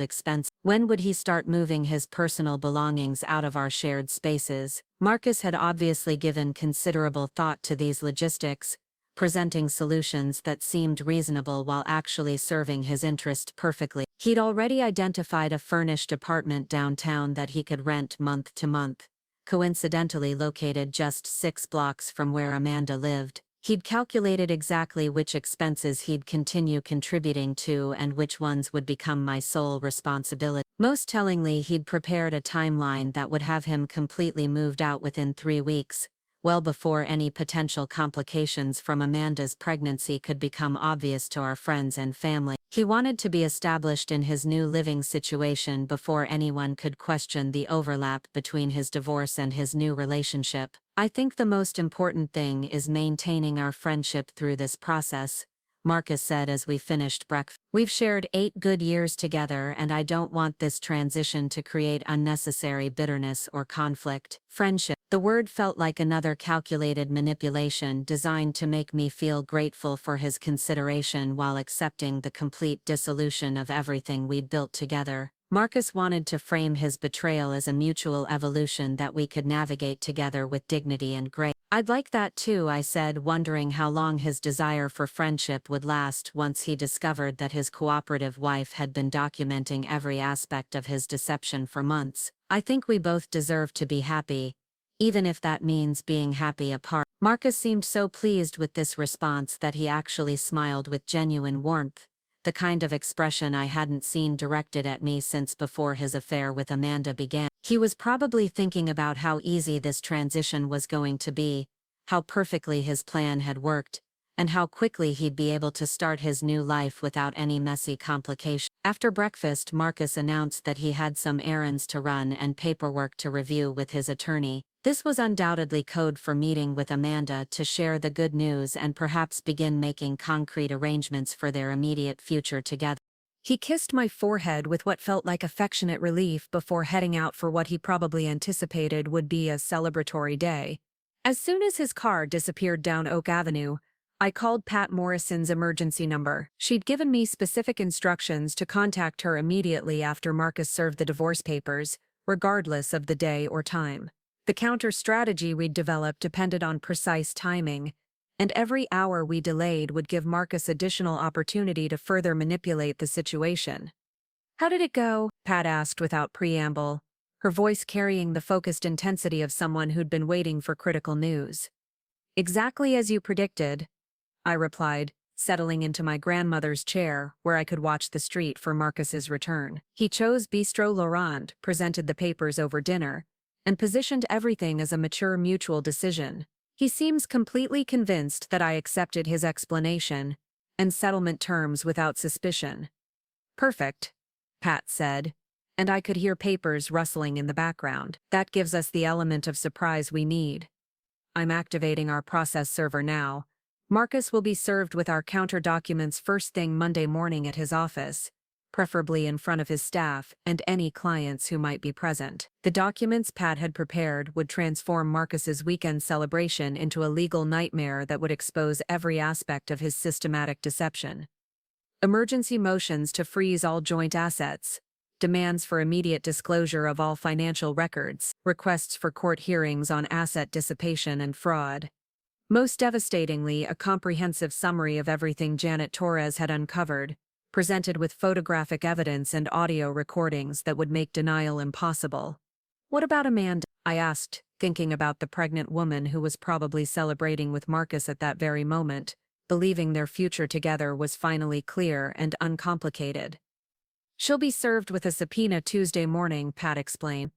expenses? When would he start moving his personal belongings out of our shared spaces? Marcus had obviously given considerable thought to these logistics, presenting solutions that seemed reasonable while actually serving his interest perfectly. He'd already identified a furnished apartment downtown that he could rent month to month, coincidentally located just 6 blocks from where Amanda lived. He'd calculated exactly which expenses he'd continue contributing to and which ones would become my sole responsibility. Most tellingly, he'd prepared a timeline that would have him completely moved out within 3 weeks, well before any potential complications from Amanda's pregnancy could become obvious to our friends and family. He wanted to be established in his new living situation before anyone could question the overlap between his divorce and his new relationship. "I think the most important thing is maintaining our friendship through this process," Marcus said as we finished breakfast. "We've shared 8 good years together, and I don't want this transition to create unnecessary bitterness or conflict." Friendship. The word felt like another calculated manipulation designed to make me feel grateful for his consideration while accepting the complete dissolution of everything we'd built together. Marcus wanted to frame his betrayal as a mutual evolution that we could navigate together with dignity and grace. "I'd like that too," I said, wondering how long his desire for friendship would last once he discovered that his cooperative wife had been documenting every aspect of his deception for months. "I think we both deserve to be happy, even if that means being happy apart." Marcus seemed so pleased with this response that he actually smiled with genuine warmth, the kind of expression I hadn't seen directed at me since before his affair with Amanda began. He was probably thinking about how easy this transition was going to be, how perfectly his plan had worked, and how quickly he'd be able to start his new life without any messy complications. After breakfast, Marcus announced that he had some errands to run and paperwork to review with his attorney. This was undoubtedly code for meeting with Amanda to share the good news and perhaps begin making concrete arrangements for their immediate future together. He kissed my forehead with what felt like affectionate relief before heading out for what he probably anticipated would be a celebratory day. As soon as his car disappeared down Oak Avenue, I called Pat Morrison's emergency number. She'd given me specific instructions to contact her immediately after Marcus served the divorce papers, regardless of the day or time. The counter strategy we'd developed depended on precise timing, and every hour we delayed would give Marcus additional opportunity to further manipulate the situation. "How did it go?" Pat asked without preamble, her voice carrying the focused intensity of someone who'd been waiting for critical news. "Exactly as you predicted," I replied, settling into my grandmother's chair where I could watch the street for Marcus's return. He chose Bistro Laurent, presented the papers over dinner, and positioned everything as a mature mutual decision. He seems completely convinced that I accepted his explanation and settlement terms without suspicion. "Perfect," Pat said, and I could hear papers rustling in the background. "That gives us the element of surprise we need. I'm activating our process server now. Marcus will be served with our counter documents first thing Monday morning at his office, preferably in front of his staff and any clients who might be present." The documents Pat had prepared would transform Marcus's weekend celebration into a legal nightmare that would expose every aspect of his systematic deception. Emergency motions to freeze all joint assets, demands for immediate disclosure of all financial records, requests for court hearings on asset dissipation and fraud. Most devastatingly, a comprehensive summary of everything Janet Torres had uncovered, presented with photographic evidence and audio recordings that would make denial impossible. "What about Amanda?" I asked, thinking about the pregnant woman who was probably celebrating with Marcus at that very moment, believing their future together was finally clear and uncomplicated. "She'll be served with a subpoena Tuesday morning," Pat explained.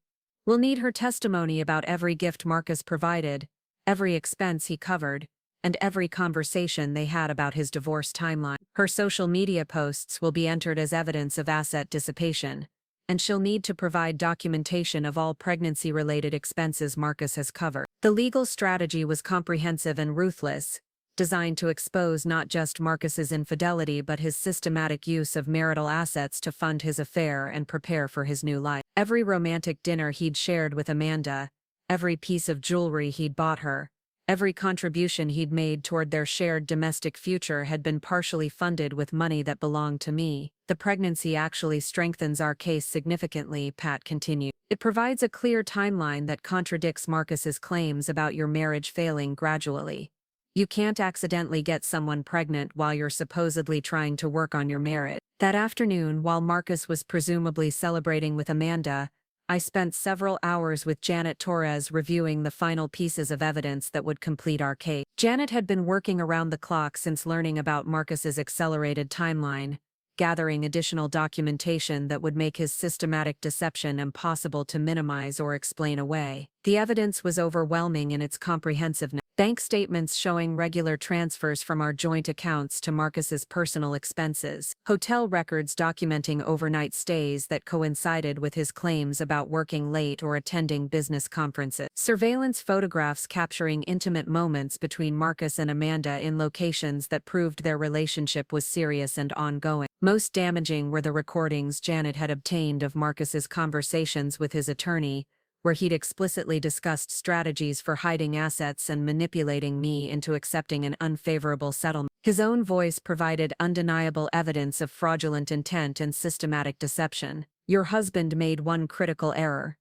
"We'll need her testimony about every gift Marcus provided, every expense he covered, and every conversation they had about his divorce timeline. Her social media posts will be entered as evidence of asset dissipation, and she'll need to provide documentation of all pregnancy-related expenses Marcus has covered." The legal strategy was comprehensive and ruthless, designed to expose not just Marcus's infidelity but his systematic use of marital assets to fund his affair and prepare for his new life. Every romantic dinner he'd shared with Amanda, every piece of jewelry he'd bought her, every contribution he'd made toward their shared domestic future had been partially funded with money that belonged to me. "The pregnancy actually strengthens our case significantly," Pat continued. "It provides a clear timeline that contradicts Marcus's claims about your marriage failing gradually. You can't accidentally get someone pregnant while you're supposedly trying to work on your marriage." That afternoon, while Marcus was presumably celebrating with Amanda, I spent several hours with Janet Torres reviewing the final pieces of evidence that would complete our case. Janet had been working around the clock since learning about Marcus's accelerated timeline, gathering additional documentation that would make his systematic deception impossible to minimize or explain away. The evidence was overwhelming in its comprehensiveness. Bank statements showing regular transfers from our joint accounts to Marcus's personal expenses, hotel records documenting overnight stays that coincided with his claims about working late or attending business conferences, surveillance photographs capturing intimate moments between Marcus and Amanda in locations that proved their relationship was serious and ongoing. Most damaging were the recordings Janet had obtained of Marcus's conversations with his attorney, where he'd explicitly discussed strategies for hiding assets and manipulating me into accepting an unfavorable settlement. His own voice provided undeniable evidence of fraudulent intent and systematic deception. "Your husband made one critical error,"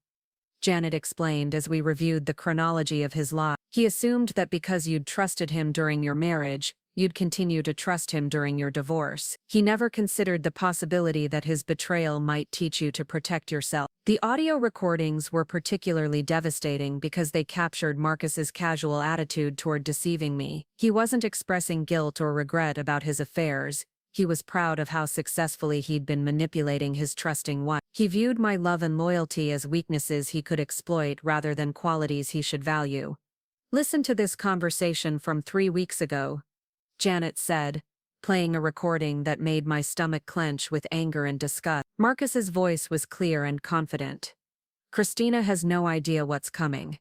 Janet explained as we reviewed the chronology of his lie. "He assumed that because you'd trusted him during your marriage, you'd continue to trust him during your divorce. He never considered the possibility that his betrayal might teach you to protect yourself." The audio recordings were particularly devastating because they captured Marcus's casual attitude toward deceiving me. He wasn't expressing guilt or regret about his affairs. He was proud of how successfully he'd been manipulating his trusting wife. He viewed my love and loyalty as weaknesses he could exploit rather than qualities he should value. "Listen to this conversation from 3 weeks ago," Janet said, playing a recording that made my stomach clench with anger and disgust. Marcus's voice was clear and confident. "Christina has no idea what's coming.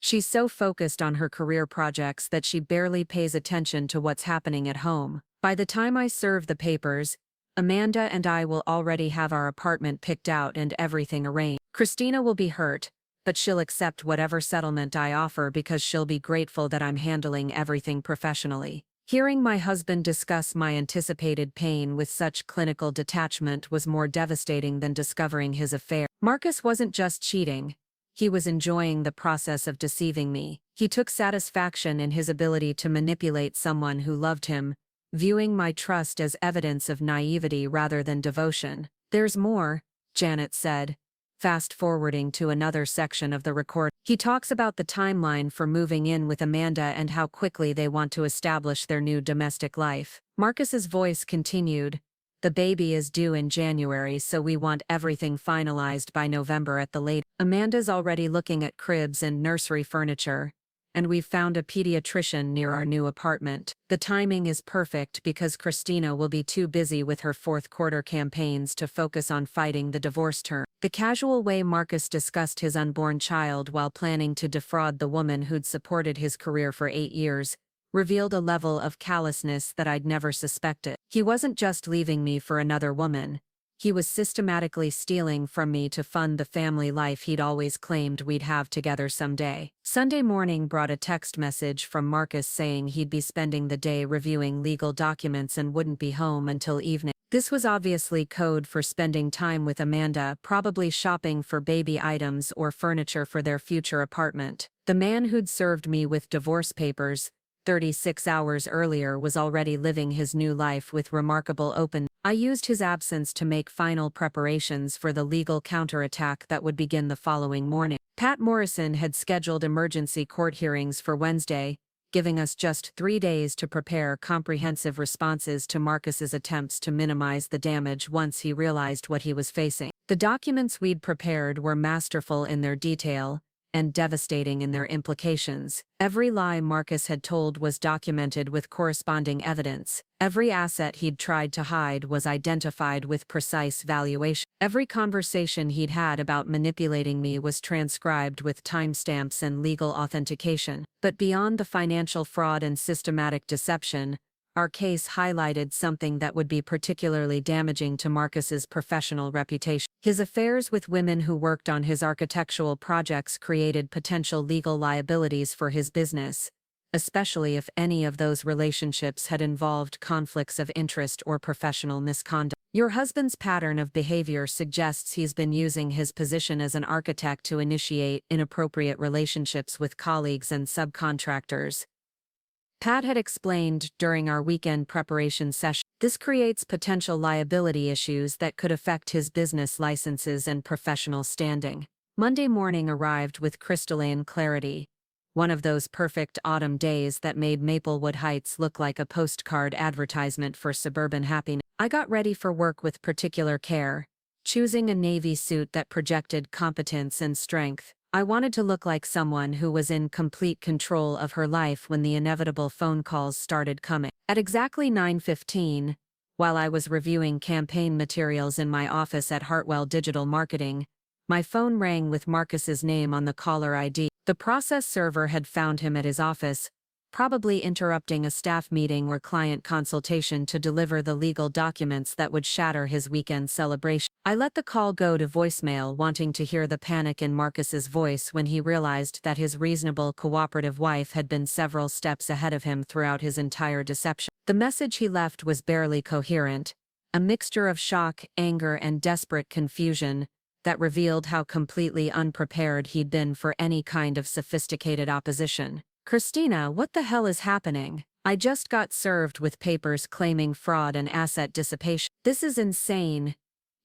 She's so focused on her career projects that she barely pays attention to what's happening at home. By the time I serve the papers, Amanda and I will already have our apartment picked out and everything arranged. Christina will be hurt, but she'll accept whatever settlement I offer because she'll be grateful that I'm handling everything professionally." Hearing my husband discuss my anticipated pain with such clinical detachment was more devastating than discovering his affair. Marcus wasn't just cheating. He was enjoying the process of deceiving me. He took satisfaction in his ability to manipulate someone who loved him, viewing my trust as evidence of naivety rather than devotion. "There's more," Janet said, fast-forwarding to another section of the record. He talks about the timeline for moving in with Amanda and how quickly they want to establish their new domestic life. Marcus's voice continued, "The baby is due in January, so we want everything finalized by November at the latest. Amanda's already looking at cribs and nursery furniture, and we've found a pediatrician near our new apartment. The timing is perfect because Christina will be too busy with her fourth quarter campaigns to focus on fighting the divorce term." The casual way Marcus discussed his unborn child while planning to defraud the woman who'd supported his career for 8 years revealed a level of callousness that I'd never suspected. He wasn't just leaving me for another woman. He was systematically stealing from me to fund the family life he'd always claimed we'd have together someday. Sunday morning brought a text message from Marcus saying he'd be spending the day reviewing legal documents and wouldn't be home until evening. This was obviously code for spending time with Amanda, probably shopping for baby items or furniture for their future apartment. The man who'd served me with divorce papers 36 hours earlier was already living his new life with remarkable openness. I used his absence to make final preparations for the legal counterattack that would begin the following morning. Pat Morrison had scheduled emergency court hearings for Wednesday, giving us just 3 days to prepare comprehensive responses to Marcus's attempts to minimize the damage once he realized what he was facing. The documents we'd prepared were masterful in their detail and devastating in their implications. Every lie Marcus had told was documented with corresponding evidence. Every asset he'd tried to hide was identified with precise valuation. Every conversation he'd had about manipulating me was transcribed with timestamps and legal authentication. But beyond the financial fraud and systematic deception, our case highlighted something that would be particularly damaging to Marcus's professional reputation. His affairs with women who worked on his architectural projects created potential legal liabilities for his business, especially if any of those relationships had involved conflicts of interest or professional misconduct. "Your husband's pattern of behavior suggests he's been using his position as an architect to initiate inappropriate relationships with colleagues and subcontractors," Pat had explained during our weekend preparation session. "This creates potential liability issues that could affect his business licenses and professional standing." Monday morning arrived with crystalline clarity, one of those perfect autumn days that made Maplewood Heights look like a postcard advertisement for suburban happiness. I got ready for work with particular care, choosing a navy suit that projected competence and strength. I wanted to look like someone who was in complete control of her life when the inevitable phone calls started coming. At exactly 9:15, while I was reviewing campaign materials in my office at Hartwell Digital Marketing, my phone rang with Marcus's name on the caller ID. The process server had found him at his office, probably interrupting a staff meeting or client consultation to deliver the legal documents that would shatter his weekend celebration. I let the call go to voicemail, wanting to hear the panic in Marcus's voice when he realized that his reasonable, cooperative wife had been several steps ahead of him throughout his entire deception. The message he left was barely coherent, a mixture of shock, anger, and desperate confusion that revealed how completely unprepared he'd been for any kind of sophisticated opposition. "Christina, what the hell is happening? I just got served with papers claiming fraud and asset dissipation. This is insane.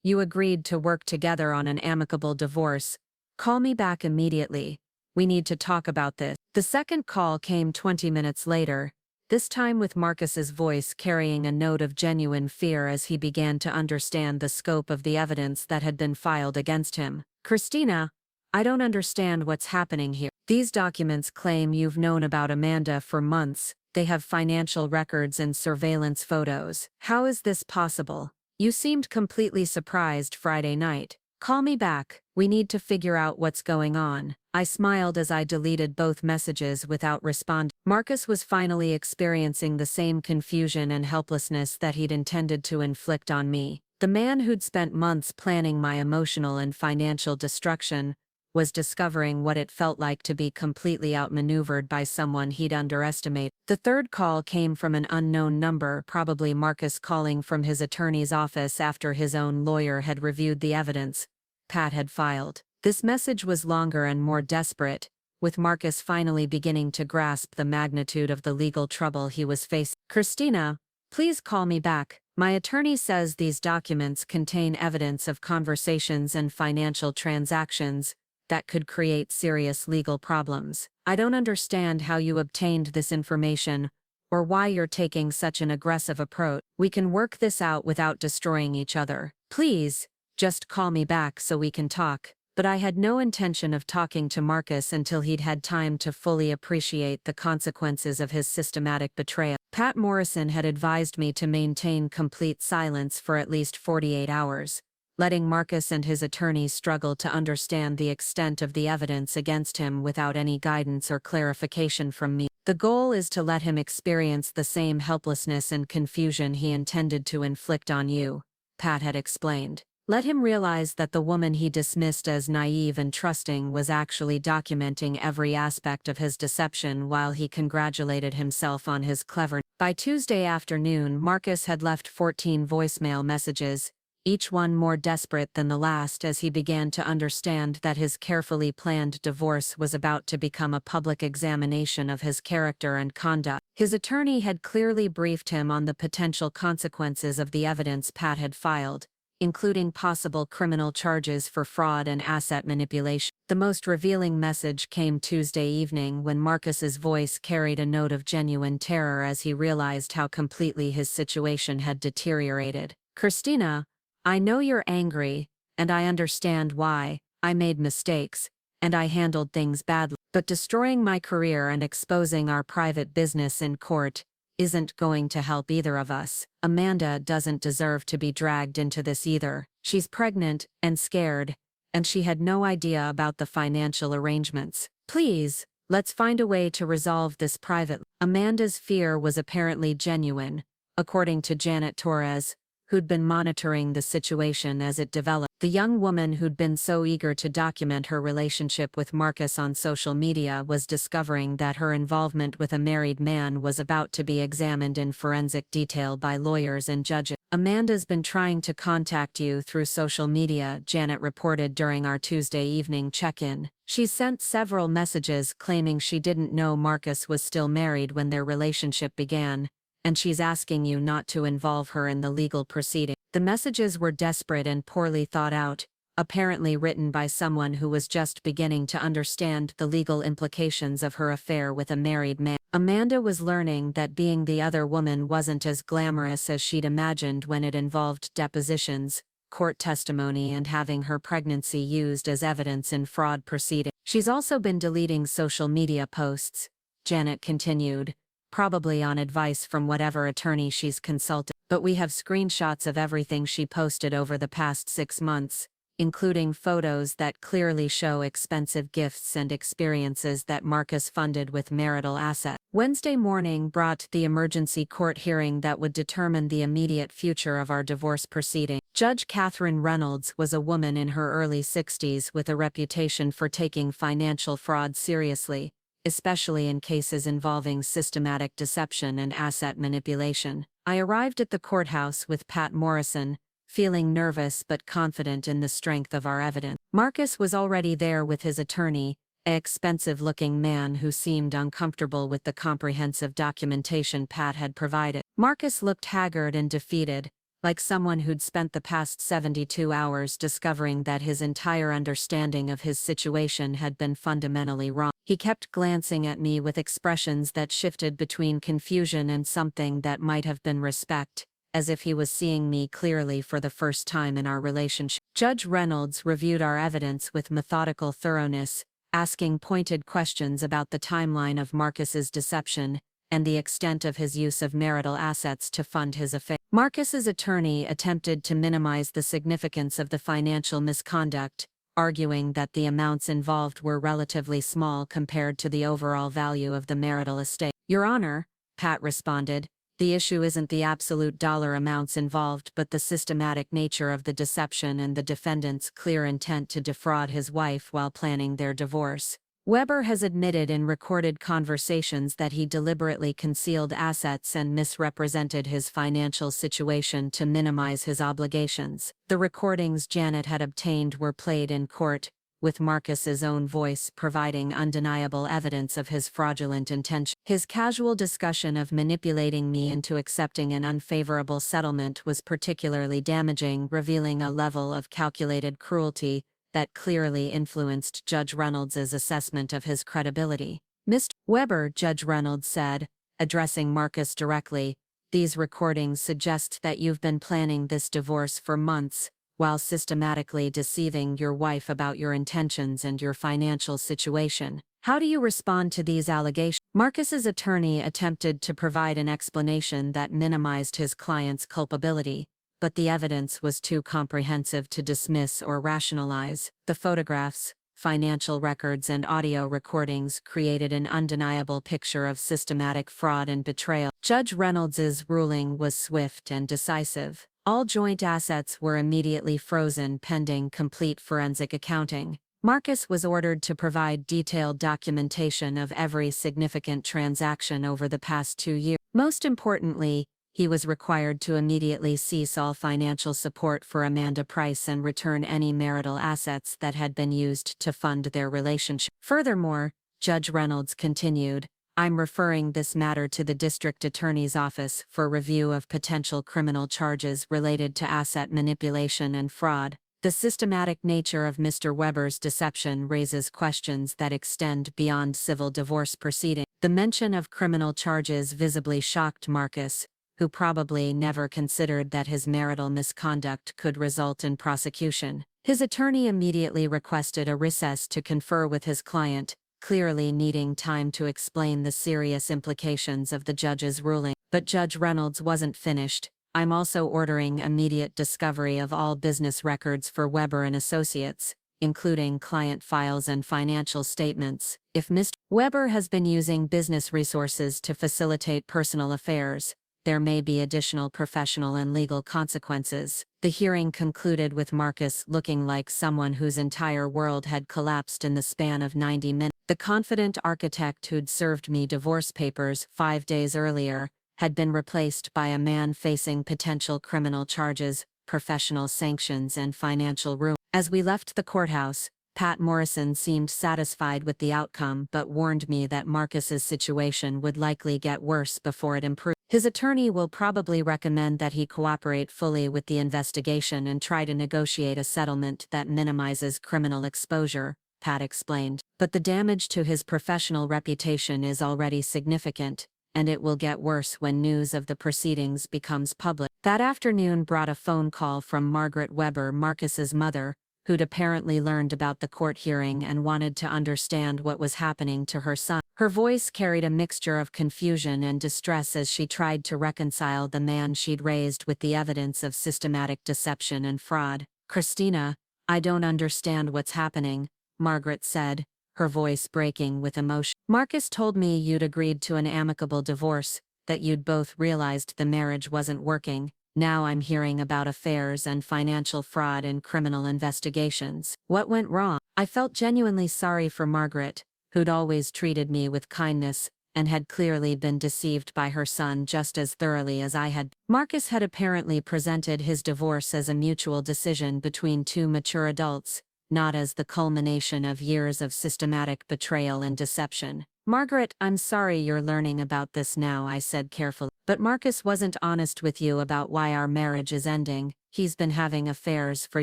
You agreed to work together on an amicable divorce. Call me back immediately. We need to talk about this." The second call came 20 minutes later, this time with Marcus's voice carrying a note of genuine fear as he began to understand the scope of the evidence that had been filed against him. "Christina, I don't understand what's happening here. These documents claim you've known about Amanda for months. They have financial records and surveillance photos. How is this possible? You seemed completely surprised Friday night. Call me back. We need to figure out what's going on." I smiled as I deleted both messages without responding. Marcus was finally experiencing the same confusion and helplessness that he'd intended to inflict on me. The man who'd spent months planning my emotional and financial destruction was discovering what it felt like to be completely outmaneuvered by someone he'd underestimated. The third call came from an unknown number, probably Marcus calling from his attorney's office after his own lawyer had reviewed the evidence Pat had filed. This message was longer and more desperate, with Marcus finally beginning to grasp the magnitude of the legal trouble he was facing. Christina, please call me back. My attorney says these documents contain evidence of conversations and financial transactions that could create serious legal problems. I don't understand how you obtained this information or why you're taking such an aggressive approach. We can work this out without destroying each other. Please, just call me back so we can talk. But I had no intention of talking to Marcus until he'd had time to fully appreciate the consequences of his systematic betrayal. Pat Morrison had advised me to maintain complete silence for at least 48 hours, letting Marcus and his attorneys struggle to understand the extent of the evidence against him without any guidance or clarification from me. The goal is to let him experience the same helplessness and confusion he intended to inflict on you, Pat had explained. Let him realize that the woman he dismissed as naive and trusting was actually documenting every aspect of his deception while he congratulated himself on his cleverness. By Tuesday afternoon, Marcus had left 14 voicemail messages, each one more desperate than the last as he began to understand that his carefully planned divorce was about to become a public examination of his character and conduct. His attorney had clearly briefed him on the potential consequences of the evidence Pat had filed, including possible criminal charges for fraud and asset manipulation. The most revealing message came Tuesday evening when Marcus's voice carried a note of genuine terror as he realized how completely his situation had deteriorated. Christina, I know you're angry, and I understand why. I made mistakes, and I handled things badly. But destroying my career and exposing our private business in court isn't going to help either of us. Amanda doesn't deserve to be dragged into this either. She's pregnant and scared, and she had no idea about the financial arrangements. Please, let's find a way to resolve this privately. Amanda's fear was apparently genuine, according to Janet Torres, who'd been monitoring the situation as it developed. The young woman who'd been so eager to document her relationship with Marcus on social media was discovering that her involvement with a married man was about to be examined in forensic detail by lawyers and judges. Amanda's been trying to contact you through social media, Janet reported during our Tuesday evening check-in. She sent several messages claiming she didn't know Marcus was still married when their relationship began, and she's asking you not to involve her in the legal proceeding. The messages were desperate and poorly thought out, apparently written by someone who was just beginning to understand the legal implications of her affair with a married man. Amanda was learning that being the other woman wasn't as glamorous as she'd imagined when it involved depositions, court testimony, and having her pregnancy used as evidence in fraud proceedings. She's also been deleting social media posts, Janet continued, probably on advice from whatever attorney she's consulted. But we have screenshots of everything she posted over the past 6 months, including photos that clearly show expensive gifts and experiences that Marcus funded with marital assets. Wednesday morning brought the emergency court hearing that would determine the immediate future of our divorce proceeding. Judge Catherine Reynolds was a woman in her early 60s with a reputation for taking financial fraud seriously, especially in cases involving systematic deception and asset manipulation. I arrived at the courthouse with Pat Morrison, feeling nervous but confident in the strength of our evidence. Marcus was already there with his attorney, an expensive-looking man who seemed uncomfortable with the comprehensive documentation Pat had provided. Marcus looked haggard and defeated, like someone who'd spent the past 72 hours discovering that his entire understanding of his situation had been fundamentally wrong. He kept glancing at me with expressions that shifted between confusion and something that might have been respect, as if he was seeing me clearly for the first time in our relationship. Judge Reynolds reviewed our evidence with methodical thoroughness, asking pointed questions about the timeline of Marcus's deception and the extent of his use of marital assets to fund his affair. Marcus's attorney attempted to minimize the significance of the financial misconduct, arguing that the amounts involved were relatively small compared to the overall value of the marital estate. Your Honor, Pat responded, the issue isn't the absolute dollar amounts involved but the systematic nature of the deception and the defendant's clear intent to defraud his wife while planning their divorce. Weber has admitted in recorded conversations that he deliberately concealed assets and misrepresented his financial situation to minimize his obligations. The recordings Janet had obtained were played in court, with Marcus's own voice providing undeniable evidence of his fraudulent intention. His casual discussion of manipulating me into accepting an unfavorable settlement was particularly damaging, revealing a level of calculated cruelty that clearly influenced Judge Reynolds's assessment of his credibility. "Mr. Weber," Judge Reynolds said, addressing Marcus directly, "these recordings suggest that you've been planning this divorce for months, while systematically deceiving your wife about your intentions and your financial situation. How do you respond to these allegations?" Marcus's attorney attempted to provide an explanation that minimized his client's culpability, but the evidence was too comprehensive to dismiss or rationalize. The photographs, financial records and audio recordings created an undeniable picture of systematic fraud and betrayal. Judge Reynolds's ruling was swift and decisive. All joint assets were immediately frozen pending complete forensic accounting. Marcus was ordered to provide detailed documentation of every significant transaction over the past 2 years. Most importantly, he was required to immediately cease all financial support for Amanda Price and return any marital assets that had been used to fund their relationship. Furthermore, Judge Reynolds continued, "I'm referring this matter to the district attorney's office for review of potential criminal charges related to asset manipulation and fraud. The systematic nature of Mr. Weber's deception raises questions that extend beyond civil divorce proceedings." The mention of criminal charges visibly shocked Marcus, who probably never considered that his marital misconduct could result in prosecution. His attorney immediately requested a recess to confer with his client, clearly needing time to explain the serious implications of the judge's ruling. But Judge Reynolds wasn't finished. "I'm also ordering immediate discovery of all business records for Weber and Associates, including client files and financial statements. If Mr. Weber has been using business resources to facilitate personal affairs, there may be additional professional and legal consequences." The hearing concluded with Marcus looking like someone whose entire world had collapsed in the span of 90 minutes. The confident architect who'd served me divorce papers 5 days earlier had been replaced by a man facing potential criminal charges, professional sanctions, and financial ruin. As we left the courthouse, Pat Morrison seemed satisfied with the outcome but warned me that Marcus's situation would likely get worse before it improved. His attorney will probably recommend that he cooperate fully with the investigation and try to negotiate a settlement that minimizes criminal exposure, Pat explained. But the damage to his professional reputation is already significant, and it will get worse when news of the proceedings becomes public. That afternoon brought a phone call from Margaret Weber, Marcus's mother, who'd apparently learned about the court hearing and wanted to understand what was happening to her son. Her voice carried a mixture of confusion and distress as she tried to reconcile the man she'd raised with the evidence of systematic deception and fraud. "Christina, I don't understand what's happening," Margaret said, her voice breaking with emotion. "Marcus told me you'd agreed to an amicable divorce, that you'd both realized the marriage wasn't working. Now I'm hearing about affairs and financial fraud and criminal investigations. What went wrong?" I felt genuinely sorry for Margaret, who'd always treated me with kindness, and had clearly been deceived by her son just as thoroughly as I had. Marcus had apparently presented his divorce as a mutual decision between two mature adults, not as the culmination of years of systematic betrayal and deception. "Margaret, I'm sorry you're learning about this now," I said carefully. "But Marcus wasn't honest with you about why our marriage is ending. He's been having affairs for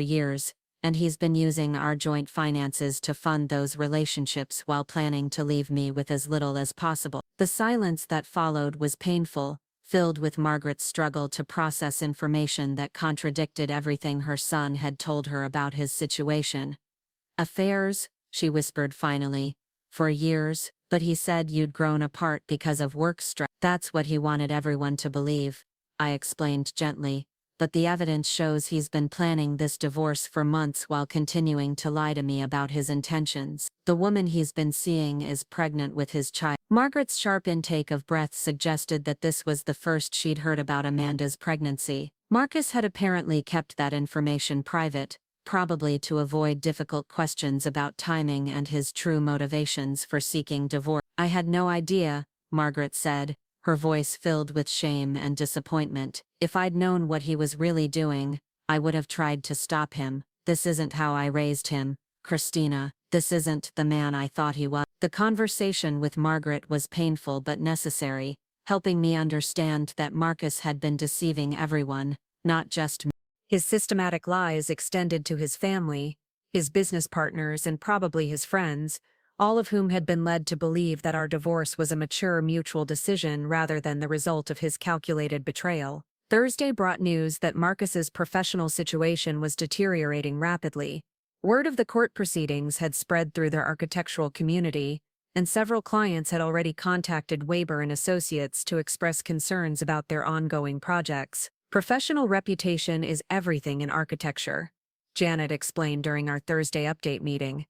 years, and he's been using our joint finances to fund those relationships while planning to leave me with as little as possible." The silence that followed was painful, filled with Margaret's struggle to process information that contradicted everything her son had told her about his situation. "Affairs," she whispered finally, "for years, but he said you'd grown apart because of work stress." "That's what he wanted everyone to believe," I explained gently, "but the evidence shows he's been planning this divorce for months while continuing to lie to me about his intentions. The woman he's been seeing is pregnant with his child." Margaret's sharp intake of breath suggested that this was the first she'd heard about Amanda's pregnancy. Marcus had apparently kept that information private, probably to avoid difficult questions about timing and his true motivations for seeking divorce. "I had no idea," Margaret said, her voice filled with shame and disappointment. "If I'd known what he was really doing, I would have tried to stop him. This isn't how I raised him. Christina, this isn't the man I thought he was. The conversation with Margaret was painful but necessary, helping me understand that Marcus had been deceiving everyone, not just me. His systematic lies extended to his family, his business partners, and probably his friends, all of whom had been led to believe that our divorce was a mature mutual decision rather than the result of his calculated betrayal. Thursday brought news that Marcus's professional situation was deteriorating rapidly. Word of the court proceedings had spread through their architectural community, and several clients had already contacted Weber and Associates to express concerns about their ongoing projects. Professional reputation is everything in architecture, Janet explained during our Thursday update meeting.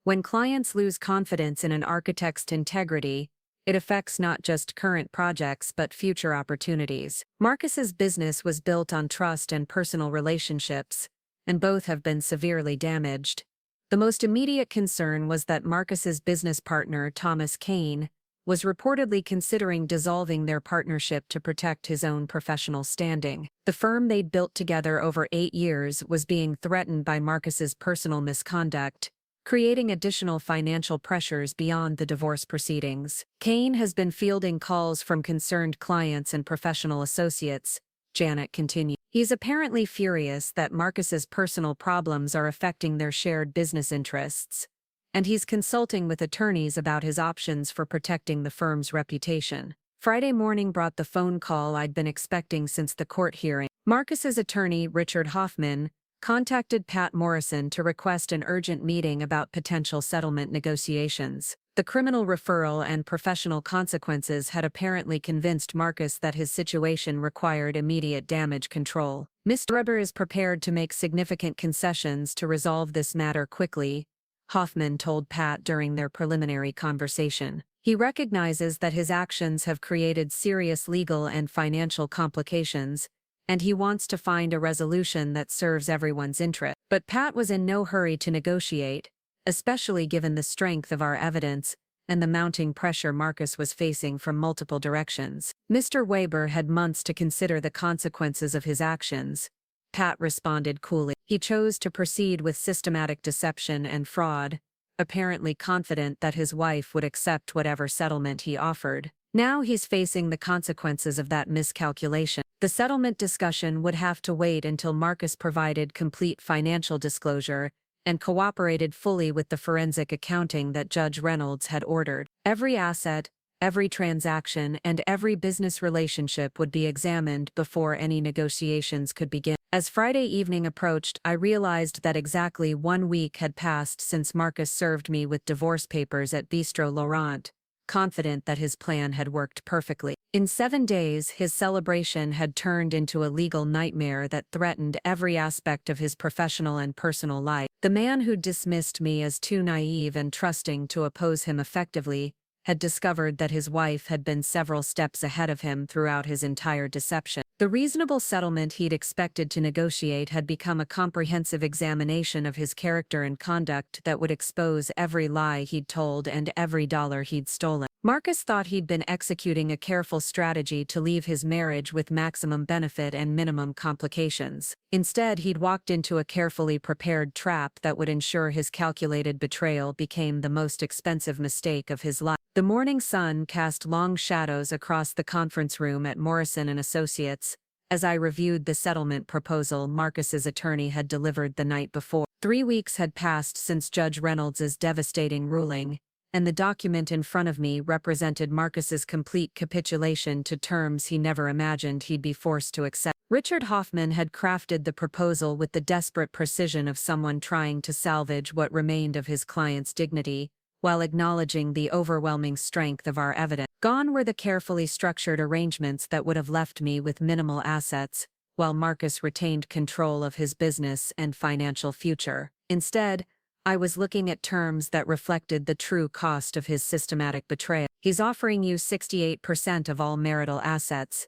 When clients lose confidence in an architect's integrity, it affects not just current projects but future opportunities. Marcus's business was built on trust and personal relationships, and both have been severely damaged. The most immediate concern was that Marcus's business partner, Thomas Kane, was reportedly considering dissolving their partnership to protect his own professional standing. The firm they'd built together over 8 years was being threatened by Marcus's personal misconduct, creating additional financial pressures beyond the divorce proceedings. Kane has been fielding calls from concerned clients and professional associates, Janet continued. He's apparently furious that Marcus's personal problems are affecting their shared business interests, and he's consulting with attorneys about his options for protecting the firm's reputation. Friday morning brought the phone call I'd been expecting since the court hearing. Marcus's attorney, Richard Hoffman, contacted Pat Morrison to request an urgent meeting about potential settlement negotiations. The criminal referral and professional consequences had apparently convinced Marcus that his situation required immediate damage control. Mr. Weber is prepared to make significant concessions to resolve this matter quickly, Hoffman told Pat during their preliminary conversation. He recognizes that his actions have created serious legal and financial complications, and he wants to find a resolution that serves everyone's interest. But Pat was in no hurry to negotiate, especially given the strength of our evidence and the mounting pressure Marcus was facing from multiple directions. Mr. Weber had months to consider the consequences of his actions, Pat responded coolly. He chose to proceed with systematic deception and fraud, apparently confident that his wife would accept whatever settlement he offered. Now he's facing the consequences of that miscalculation. The settlement discussion would have to wait until Marcus provided complete financial disclosure and cooperated fully with the forensic accounting that Judge Reynolds had ordered. Every asset, every transaction, and every business relationship would be examined before any negotiations could begin. As Friday evening approached, I realized that exactly 1 week had passed since Marcus served me with divorce papers at Bistro Laurent, confident that his plan had worked perfectly. In 7 days, his celebration had turned into a legal nightmare that threatened every aspect of his professional and personal life. The man who dismissed me as too naive and trusting to oppose him effectively had discovered that his wife had been several steps ahead of him throughout his entire deception. The reasonable settlement he'd expected to negotiate had become a comprehensive examination of his character and conduct that would expose every lie he'd told and every dollar he'd stolen. Marcus thought he'd been executing a careful strategy to leave his marriage with maximum benefit and minimum complications. Instead, he'd walked into a carefully prepared trap that would ensure his calculated betrayal became the most expensive mistake of his life. The morning sun cast long shadows across the conference room at Morrison and Associates as I reviewed the settlement proposal Marcus's attorney had delivered the night before. 3 weeks had passed since Judge Reynolds's devastating ruling, and the document in front of me represented Marcus's complete capitulation to terms he never imagined he'd be forced to accept. Richard Hoffman had crafted the proposal with the desperate precision of someone trying to salvage what remained of his client's dignity, while acknowledging the overwhelming strength of our evidence. Gone were the carefully structured arrangements that would have left me with minimal assets, while Marcus retained control of his business and financial future. Instead, I was looking at terms that reflected the true cost of his systematic betrayal. He's offering you 68% of all marital assets,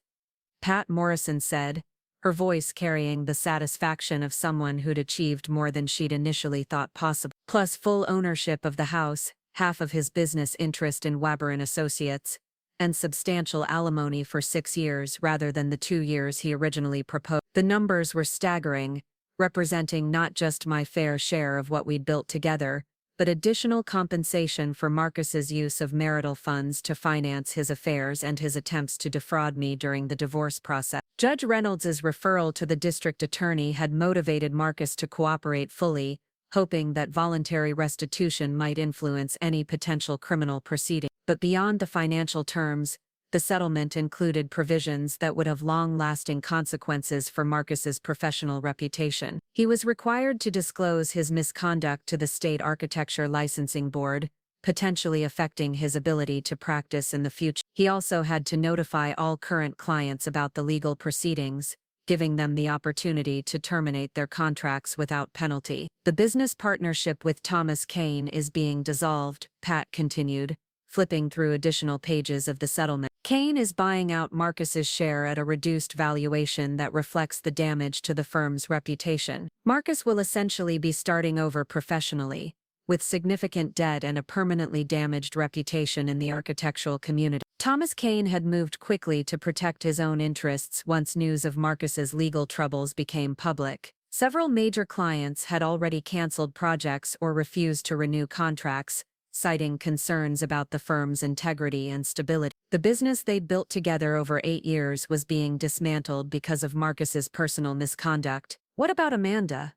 Pat Morrison said, her voice carrying the satisfaction of someone who'd achieved more than she'd initially thought possible. Plus full ownership of the house, half of his business interest in Weber and Associates, and substantial alimony for 6 years rather than the 2 years he originally proposed. The numbers were staggering, representing not just my fair share of what we'd built together, but additional compensation for Marcus's use of marital funds to finance his affairs and his attempts to defraud me during the divorce process. Judge Reynolds's referral to the district attorney had motivated Marcus to cooperate fully, hoping that voluntary restitution might influence any potential criminal proceeding. But beyond the financial terms, the settlement included provisions that would have long-lasting consequences for Marcus's professional reputation. He was required to disclose his misconduct to the State Architecture Licensing Board, potentially affecting his ability to practice in the future. He also had to notify all current clients about the legal proceedings, giving them the opportunity to terminate their contracts without penalty. The business partnership with Thomas Kane is being dissolved, Pat continued, flipping through additional pages of the settlement. Kane is buying out Marcus's share at a reduced valuation that reflects the damage to the firm's reputation. Marcus will essentially be starting over professionally, with significant debt and a permanently damaged reputation in the architectural community. Thomas Kane had moved quickly to protect his own interests once news of Marcus's legal troubles became public. Several major clients had already canceled projects or refused to renew contracts, citing concerns about the firm's integrity and stability. The business they'd built together over 8 years was being dismantled because of Marcus's personal misconduct. "What about Amanda?"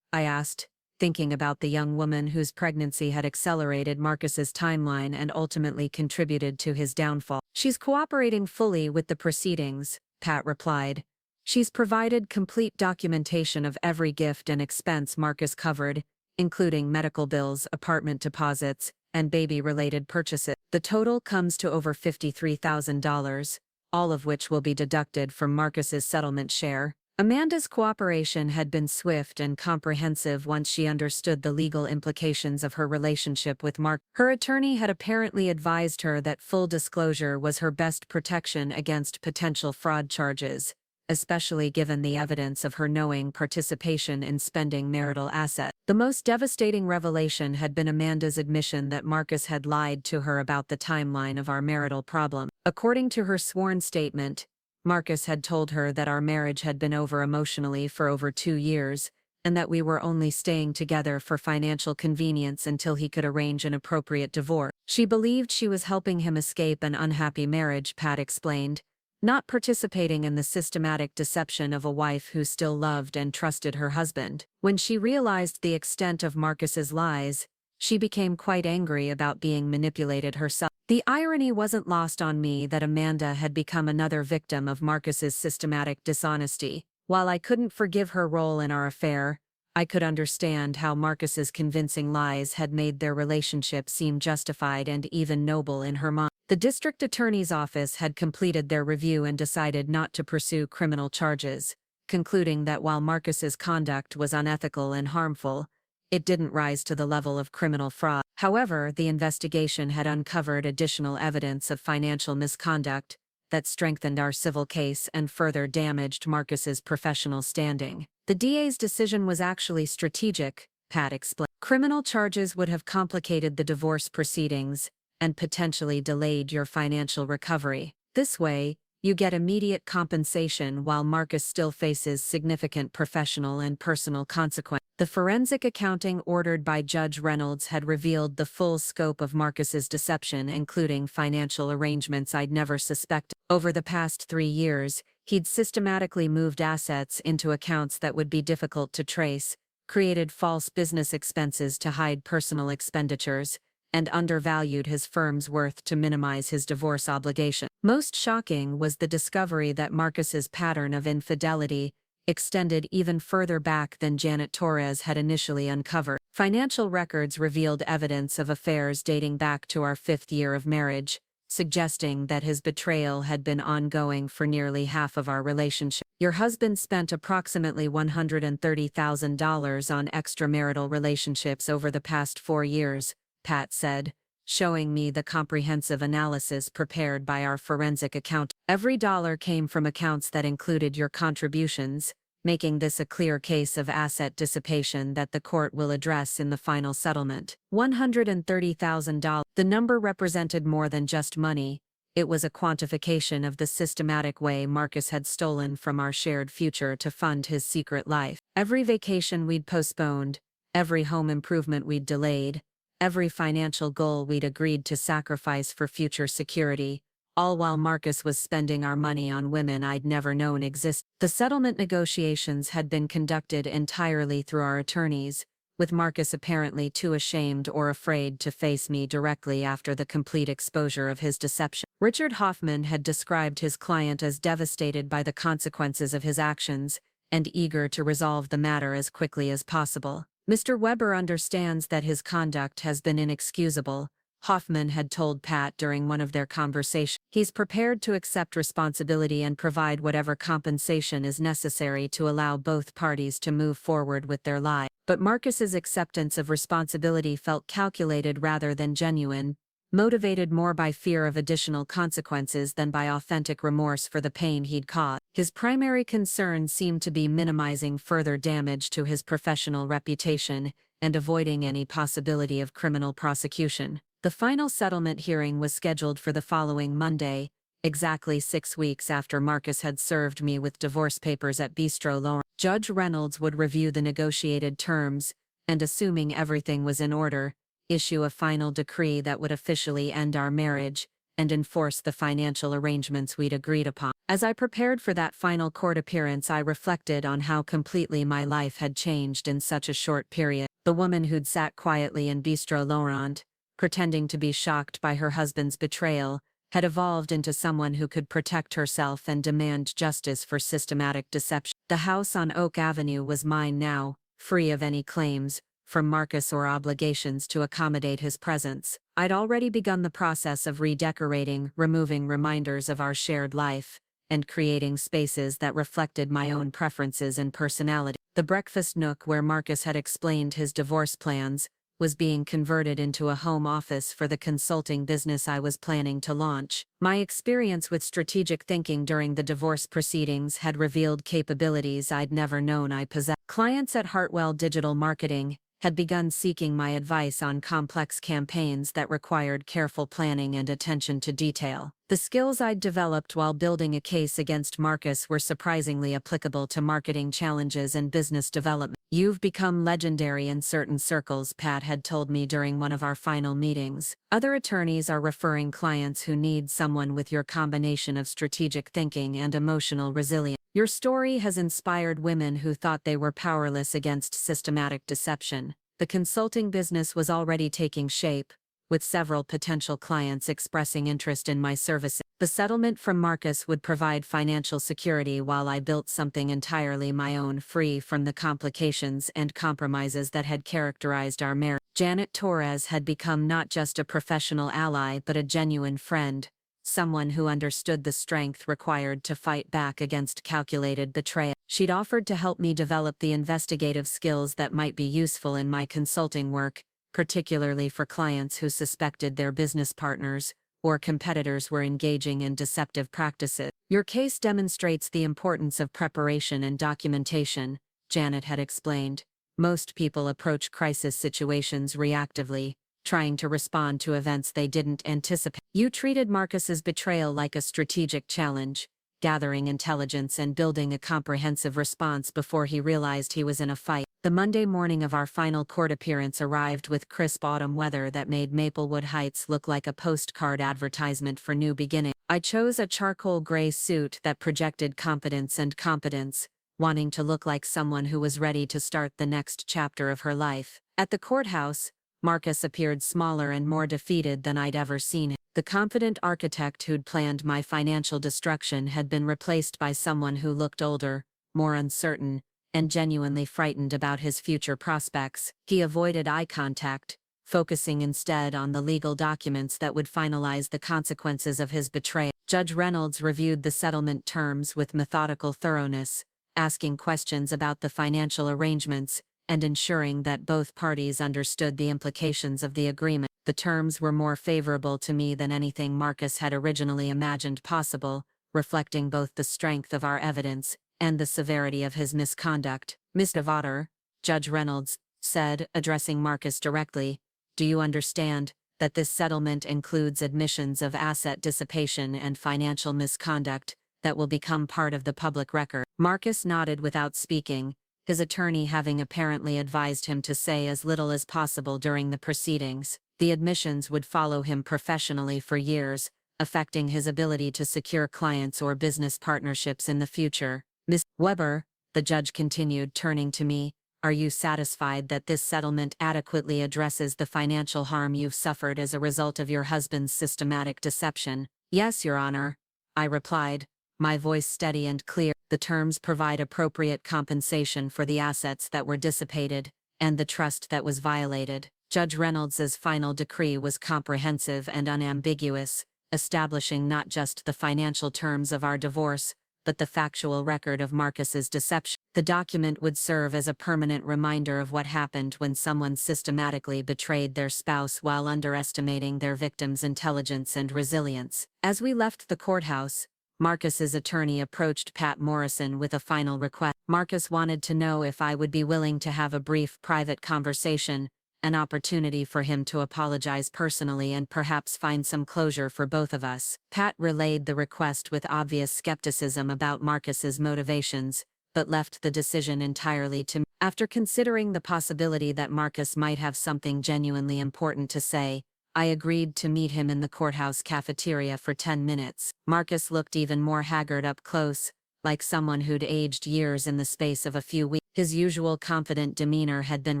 I asked, thinking about the young woman whose pregnancy had accelerated Marcus's timeline and ultimately contributed to his downfall. "She's cooperating fully with the proceedings," Pat replied. "She's provided complete documentation of every gift and expense Marcus covered, including medical bills, apartment deposits, and baby-related purchases. The total comes to over $53,000, all of which will be deducted from Marcus's settlement share." Amanda's cooperation had been swift and comprehensive once she understood the legal implications of her relationship with Mark. Her attorney had apparently advised her that full disclosure was her best protection against potential fraud charges, especially given the evidence of her knowing participation in spending marital assets. The most devastating revelation had been Amanda's admission that Marcus had lied to her about the timeline of our marital problem. According to her sworn statement, Marcus had told her that our marriage had been over emotionally for over 2 years, and that we were only staying together for financial convenience until he could arrange an appropriate divorce. She believed she was helping him escape an unhappy marriage, Pat explained, not participating in the systematic deception of a wife who still loved and trusted her husband. When she realized the extent of Marcus's lies, she became quite angry about being manipulated herself. The irony wasn't lost on me that Amanda had become another victim of Marcus's systematic dishonesty. While I couldn't forgive her role in our affair, I could understand how Marcus's convincing lies had made their relationship seem justified and even noble in her mind. The district attorney's office had completed their review and decided not to pursue criminal charges, concluding that while Marcus's conduct was unethical and harmful, it didn't rise to the level of criminal fraud. However, the investigation had uncovered additional evidence of financial misconduct that strengthened our civil case and further damaged Marcus's professional standing. The DA's decision was actually strategic, Pat explained. Criminal charges would have complicated the divorce proceedings and potentially delayed your financial recovery. This way, you get immediate compensation while Marcus still faces significant professional and personal consequences. The forensic accounting ordered by Judge Reynolds had revealed the full scope of Marcus's deception, including financial arrangements I'd never suspected. Over the past 3 years, he'd systematically moved assets into accounts that would be difficult to trace, created false business expenses to hide personal expenditures, and undervalued his firm's worth to minimize his divorce obligation. Most shocking was the discovery that Marcus's pattern of infidelity extended even further back than Janet Torres had initially uncovered. Financial records revealed evidence of affairs dating back to our 5th year of marriage, suggesting that his betrayal had been ongoing for nearly half of our relationship. "Your husband spent approximately $130,000 on extramarital relationships over the past 4 years, Pat said, showing me the comprehensive analysis prepared by our forensic accountant. "Every dollar came from accounts that included your contributions, making this a clear case of asset dissipation that the court will address in the final settlement." $130,000. The number represented more than just money. It was a quantification of the systematic way Marcus had stolen from our shared future to fund his secret life. Every vacation we'd postponed, every home improvement we'd delayed, every financial goal we'd agreed to sacrifice for future security, all while Marcus was spending our money on women I'd never known existed. The settlement negotiations had been conducted entirely through our attorneys, with Marcus apparently too ashamed or afraid to face me directly after the complete exposure of his deception. Richard Hoffman had described his client as devastated by the consequences of his actions and eager to resolve the matter as quickly as possible. Mr. Weber understands that his conduct has been inexcusable, Hoffman had told Pat during one of their conversations. He's prepared to accept responsibility and provide whatever compensation is necessary to allow both parties to move forward with their lives. But Marcus's acceptance of responsibility felt calculated rather than genuine, motivated more by fear of additional consequences than by authentic remorse for the pain he'd caused. His primary concern seemed to be minimizing further damage to his professional reputation and avoiding any possibility of criminal prosecution. The final settlement hearing was scheduled for the following Monday, exactly 6 weeks after Marcus had served me with divorce papers at Bistro Laurent. Judge Reynolds would review the negotiated terms, and assuming everything was in order, issue a final decree that would officially end our marriage and enforce the financial arrangements we'd agreed upon. As I prepared for that final court appearance, I reflected on how completely my life had changed in such a short period. The woman who'd sat quietly in Bistro Laurent, pretending to be shocked by her husband's betrayal, had evolved into someone who could protect herself and demand justice for systematic deception. The house on Oak Avenue was mine now, free of any claims from Marcus or obligations to accommodate his presence. I'd already begun the process of redecorating, removing reminders of our shared life, and creating spaces that reflected my own preferences and personality. The breakfast nook where Marcus had explained his divorce plans was being converted into a home office for the consulting business I was planning to launch. My experience with strategic thinking during the divorce proceedings had revealed capabilities I'd never known I possessed. Clients at Hartwell Digital Marketing had begun seeking my advice on complex campaigns that required careful planning and attention to detail. The skills I'd developed while building a case against Marcus were surprisingly applicable to marketing challenges and business development. "You've become legendary in certain circles," Pat had told me during one of our final meetings. "Other attorneys are referring clients who need someone with your combination of strategic thinking and emotional resilience. Your story has inspired women who thought they were powerless against systematic deception." The consulting business was already taking shape, with several potential clients expressing interest in my services. The settlement from Marcus would provide financial security while I built something entirely my own, free from the complications and compromises that had characterized our marriage. Janet Torres had become not just a professional ally but a genuine friend, someone who understood the strength required to fight back against calculated betrayal. She'd offered to help me develop the investigative skills that might be useful in my consulting work, particularly for clients who suspected their business partners or competitors were engaging in deceptive practices. "Your case demonstrates the importance of preparation and documentation," Janet had explained. "Most people approach crisis situations reactively, trying to respond to events they didn't anticipate. You treated Marcus's betrayal like a strategic challenge, gathering intelligence and building a comprehensive response before he realized he was in a fight." The Monday morning of our final court appearance arrived with crisp autumn weather that made Maplewood Heights look like a postcard advertisement for new beginnings. I chose a charcoal gray suit that projected confidence and competence, wanting to look like someone who was ready to start the next chapter of her life. At the courthouse, Marcus appeared smaller and more defeated than I'd ever seen him. The confident architect who'd planned my financial destruction had been replaced by someone who looked older, more uncertain, and genuinely frightened about his future prospects. He avoided eye contact, focusing instead on the legal documents that would finalize the consequences of his betrayal. Judge Reynolds reviewed the settlement terms with methodical thoroughness, asking questions about the financial arrangements and ensuring that both parties understood the implications of the agreement. The terms were more favorable to me than anything Marcus had originally imagined possible, reflecting both the strength of our evidence and the severity of his misconduct. "Mr. Votter," Judge Reynolds said, addressing Marcus directly, "do you understand that this settlement includes admissions of asset dissipation and financial misconduct that will become part of the public record. Marcus nodded without speaking, his attorney having apparently advised him to say as little as possible during the proceedings. The admissions would follow him professionally for years, affecting his ability to secure clients or business partnerships in the future. Miss Weber, the judge continued, turning to me, are you satisfied that this settlement adequately addresses the financial harm you've suffered as a result of your husband's systematic deception? Yes, Your Honor, I replied, my voice steady and clear. The terms provide appropriate compensation for the assets that were dissipated, and the trust that was violated. Judge Reynolds's final decree was comprehensive and unambiguous, establishing not just the financial terms of our divorce, but the factual record of Marcus's deception. The document would serve as a permanent reminder of what happened when someone systematically betrayed their spouse while underestimating their victim's intelligence and resilience. As we left the courthouse, Marcus's attorney approached Pat Morrison with a final request. Marcus wanted to know if I would be willing to have a brief private conversation, an opportunity for him to apologize personally and perhaps find some closure for both of us. Pat relayed the request with obvious skepticism about Marcus's motivations, but left the decision entirely to me. After considering the possibility that Marcus might have something genuinely important to say, I agreed to meet him in the courthouse cafeteria for 10 minutes. Marcus looked even more haggard up close, like someone who'd aged years in the space of a few weeks. His usual confident demeanor had been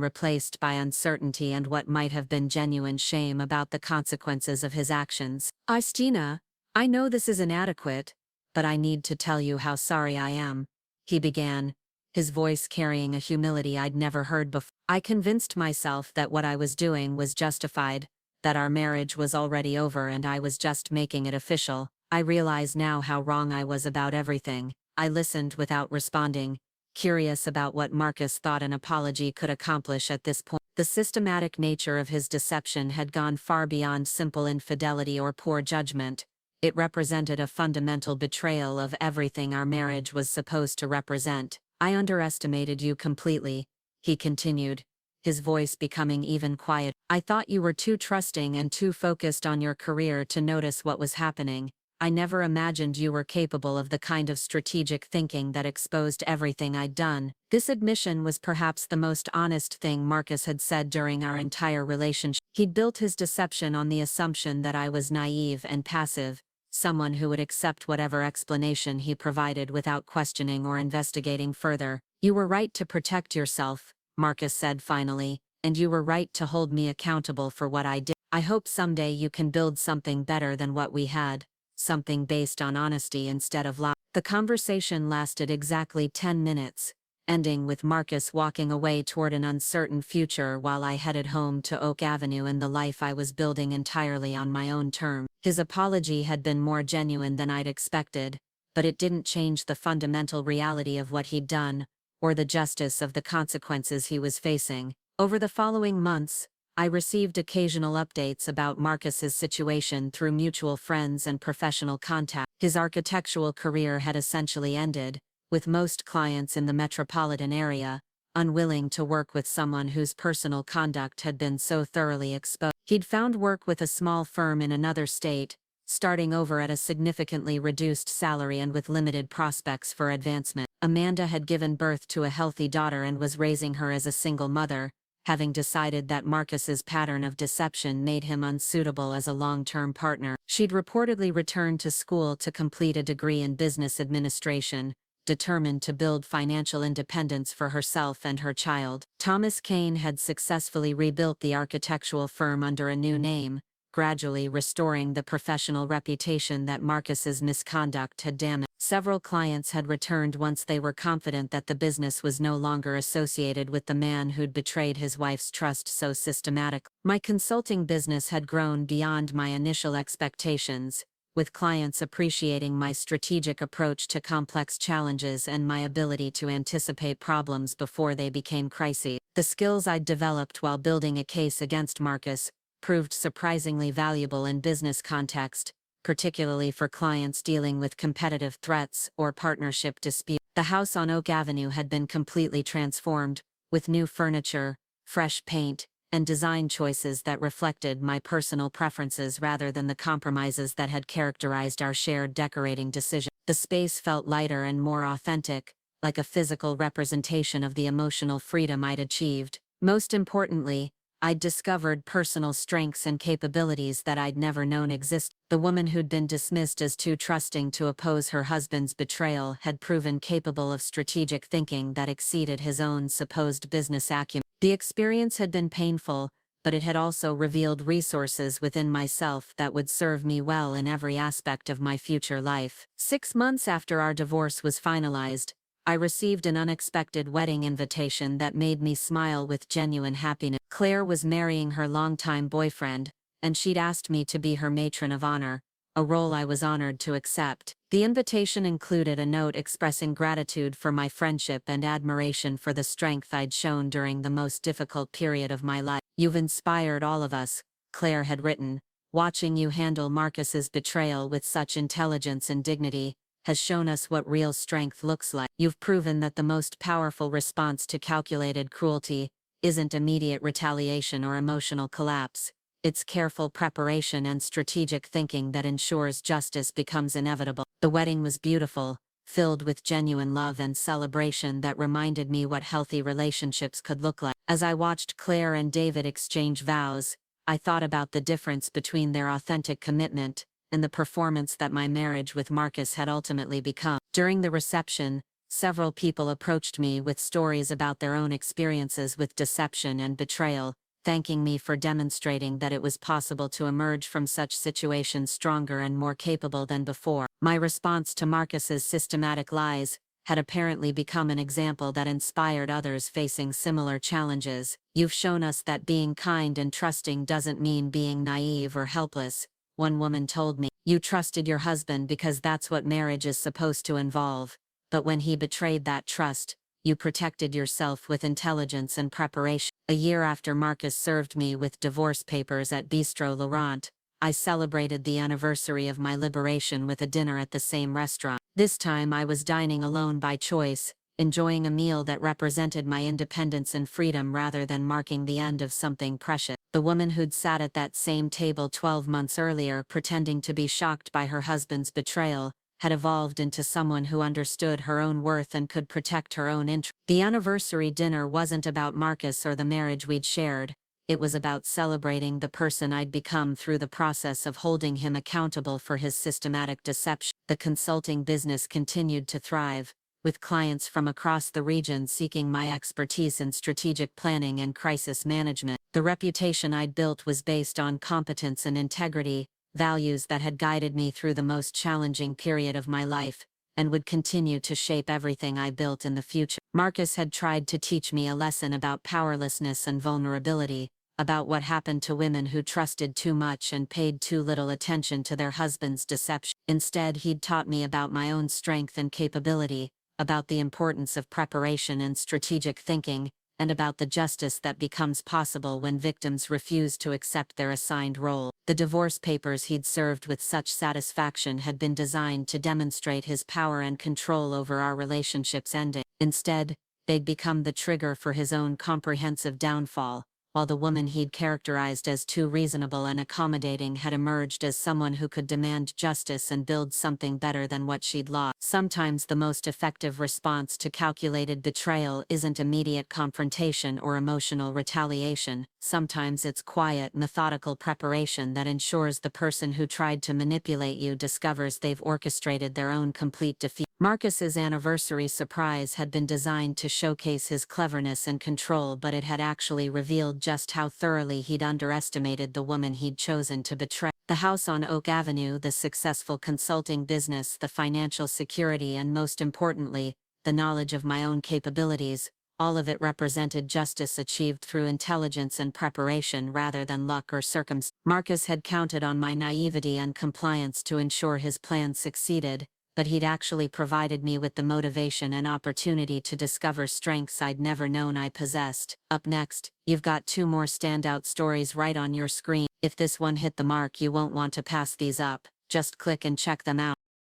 replaced by uncertainty and what might have been genuine shame about the consequences of his actions. Christina, I know this is inadequate, but I need to tell you how sorry I am, he began, his voice carrying a humility I'd never heard before. I convinced myself that what I was doing was justified, that our marriage was already over and I was just making it official. I realize now how wrong I was about everything. I listened without responding, curious about what Marcus thought an apology could accomplish at this point. The systematic nature of his deception had gone far beyond simple infidelity or poor judgment. It represented a fundamental betrayal of everything our marriage was supposed to represent. I underestimated you completely, he continued, his voice becoming even quieter. I thought you were too trusting and too focused on your career to notice what was happening. I never imagined you were capable of the kind of strategic thinking that exposed everything I'd done. This admission was perhaps the most honest thing Marcus had said during our entire relationship. He'd built his deception on the assumption that I was naive and passive, someone who would accept whatever explanation he provided without questioning or investigating further. You were right to protect yourself, Marcus said finally, and you were right to hold me accountable for what I did. I hope someday you can build something better than what we had, something based on honesty instead of lies. The conversation lasted exactly 10 minutes, ending with Marcus walking away toward an uncertain future while I headed home to Oak Avenue and the life I was building entirely on my own terms. His apology had been more genuine than I'd expected, but it didn't change the fundamental reality of what he'd done, or the justice of the consequences he was facing. Over the following months, I received occasional updates about Marcus's situation through mutual friends and professional contact. His architectural career had essentially ended, with most clients in the metropolitan area unwilling to work with someone whose personal conduct had been so thoroughly exposed. He'd found work with a small firm in another state, starting over at a significantly reduced salary and with limited prospects for advancement. Amanda had given birth to a healthy daughter and was raising her as a single mother, having decided that Marcus's pattern of deception made him unsuitable as a long-term partner. She'd reportedly returned to school to complete a degree in business administration, determined to build financial independence for herself and her child. Thomas Kane had successfully rebuilt the architectural firm under a new name, gradually restoring the professional reputation that Marcus's misconduct had damaged. Several clients had returned once they were confident that the business was no longer associated with the man who'd betrayed his wife's trust so systematically. My consulting business had grown beyond my initial expectations, with clients appreciating my strategic approach to complex challenges and my ability to anticipate problems before they became crises. The skills I'd developed while building a case against Marcus proved surprisingly valuable in business context, particularly for clients dealing with competitive threats or partnership disputes. The house on Oak Avenue had been completely transformed, with new furniture, fresh paint, and design choices that reflected my personal preferences rather than the compromises that had characterized our shared decorating decision. The space felt lighter and more authentic, like a physical representation of the emotional freedom I'd achieved. Most importantly, I'd discovered personal strengths and capabilities that I'd never known existed. The woman who'd been dismissed as too trusting to oppose her husband's betrayal had proven capable of strategic thinking that exceeded his own supposed business acumen. The experience had been painful, but it had also revealed resources within myself that would serve me well in every aspect of my future life. 6 months after our divorce was finalized, I received an unexpected wedding invitation that made me smile with genuine happiness. Claire was marrying her longtime boyfriend, and she'd asked me to be her matron of honor, a role I was honored to accept. The invitation included a note expressing gratitude for my friendship and admiration for the strength I'd shown during the most difficult period of my life. "You've inspired all of us," Claire had written. "Watching you handle Marcus's betrayal with such intelligence and dignity has shown us what real strength looks like. You've proven that the most powerful response to calculated cruelty isn't immediate retaliation or emotional collapse. It's careful preparation and strategic thinking that ensures justice becomes inevitable." The wedding was beautiful, filled with genuine love and celebration that reminded me what healthy relationships could look like. As I watched Claire and David exchange vows, I thought about the difference between their authentic commitment and the performance that my marriage with Marcus had ultimately become. During the reception, several people approached me with stories about their own experiences with deception and betrayal, thanking me for demonstrating that it was possible to emerge from such situations stronger and more capable than before. My response to Marcus's systematic lies had apparently become an example that inspired others facing similar challenges. "You've shown us that being kind and trusting doesn't mean being naive or helpless," one woman told me. "You trusted your husband because that's what marriage is supposed to involve, but when he betrayed that trust, you protected yourself with intelligence and preparation." A year after Marcus served me with divorce papers at Bistro Laurent, I celebrated the anniversary of my liberation with a dinner at the same restaurant. This time I was dining alone by choice, enjoying a meal that represented my independence and freedom rather than marking the end of something precious. The woman who'd sat at that same table 12 months earlier pretending to be shocked by her husband's betrayal had evolved into someone who understood her own worth and could protect her own interests. The anniversary dinner wasn't about Marcus or the marriage we'd shared. It was about celebrating the person I'd become through the process of holding him accountable for his systematic deception. The consulting business continued to thrive, with clients from across the region seeking my expertise in strategic planning and crisis management. The reputation I'd built was based on competence and integrity, values that had guided me through the most challenging period of my life, and would continue to shape everything I built in the future. Marcus had tried to teach me a lesson about powerlessness and vulnerability, about what happened to women who trusted too much and paid too little attention to their husband's deception. Instead, he'd taught me about my own strength and capability, about the importance of preparation and strategic thinking, and about the justice that becomes possible when victims refuse to accept their assigned role. The divorce papers he'd served with such satisfaction had been designed to demonstrate his power and control over our relationship's ending. Instead, they'd become the trigger for his own comprehensive downfall, while the woman he'd characterized as too reasonable and accommodating had emerged as someone who could demand justice and build something better than what she'd lost. Sometimes the most effective response to calculated betrayal isn't immediate confrontation or emotional retaliation. Sometimes it's quiet, methodical preparation that ensures the person who tried to manipulate you discovers they've orchestrated their own complete defeat. Marcus's anniversary surprise had been designed to showcase his cleverness and control, but it had actually revealed just how thoroughly he'd underestimated the woman he'd chosen to betray. The house on Oak Avenue, the successful consulting business, the financial security, and most importantly, the knowledge of my own capabilities, all of it represented justice achieved through intelligence and preparation rather than luck or circumstance. Marcus had counted on my naivety and compliance to ensure his plan succeeded, but he'd actually provided me with the motivation and opportunity to discover strengths I'd never known I possessed. Up next, you've got 2 more standout stories right on your screen. If this one hit the mark, you won't want to pass these up. Just click and check them out.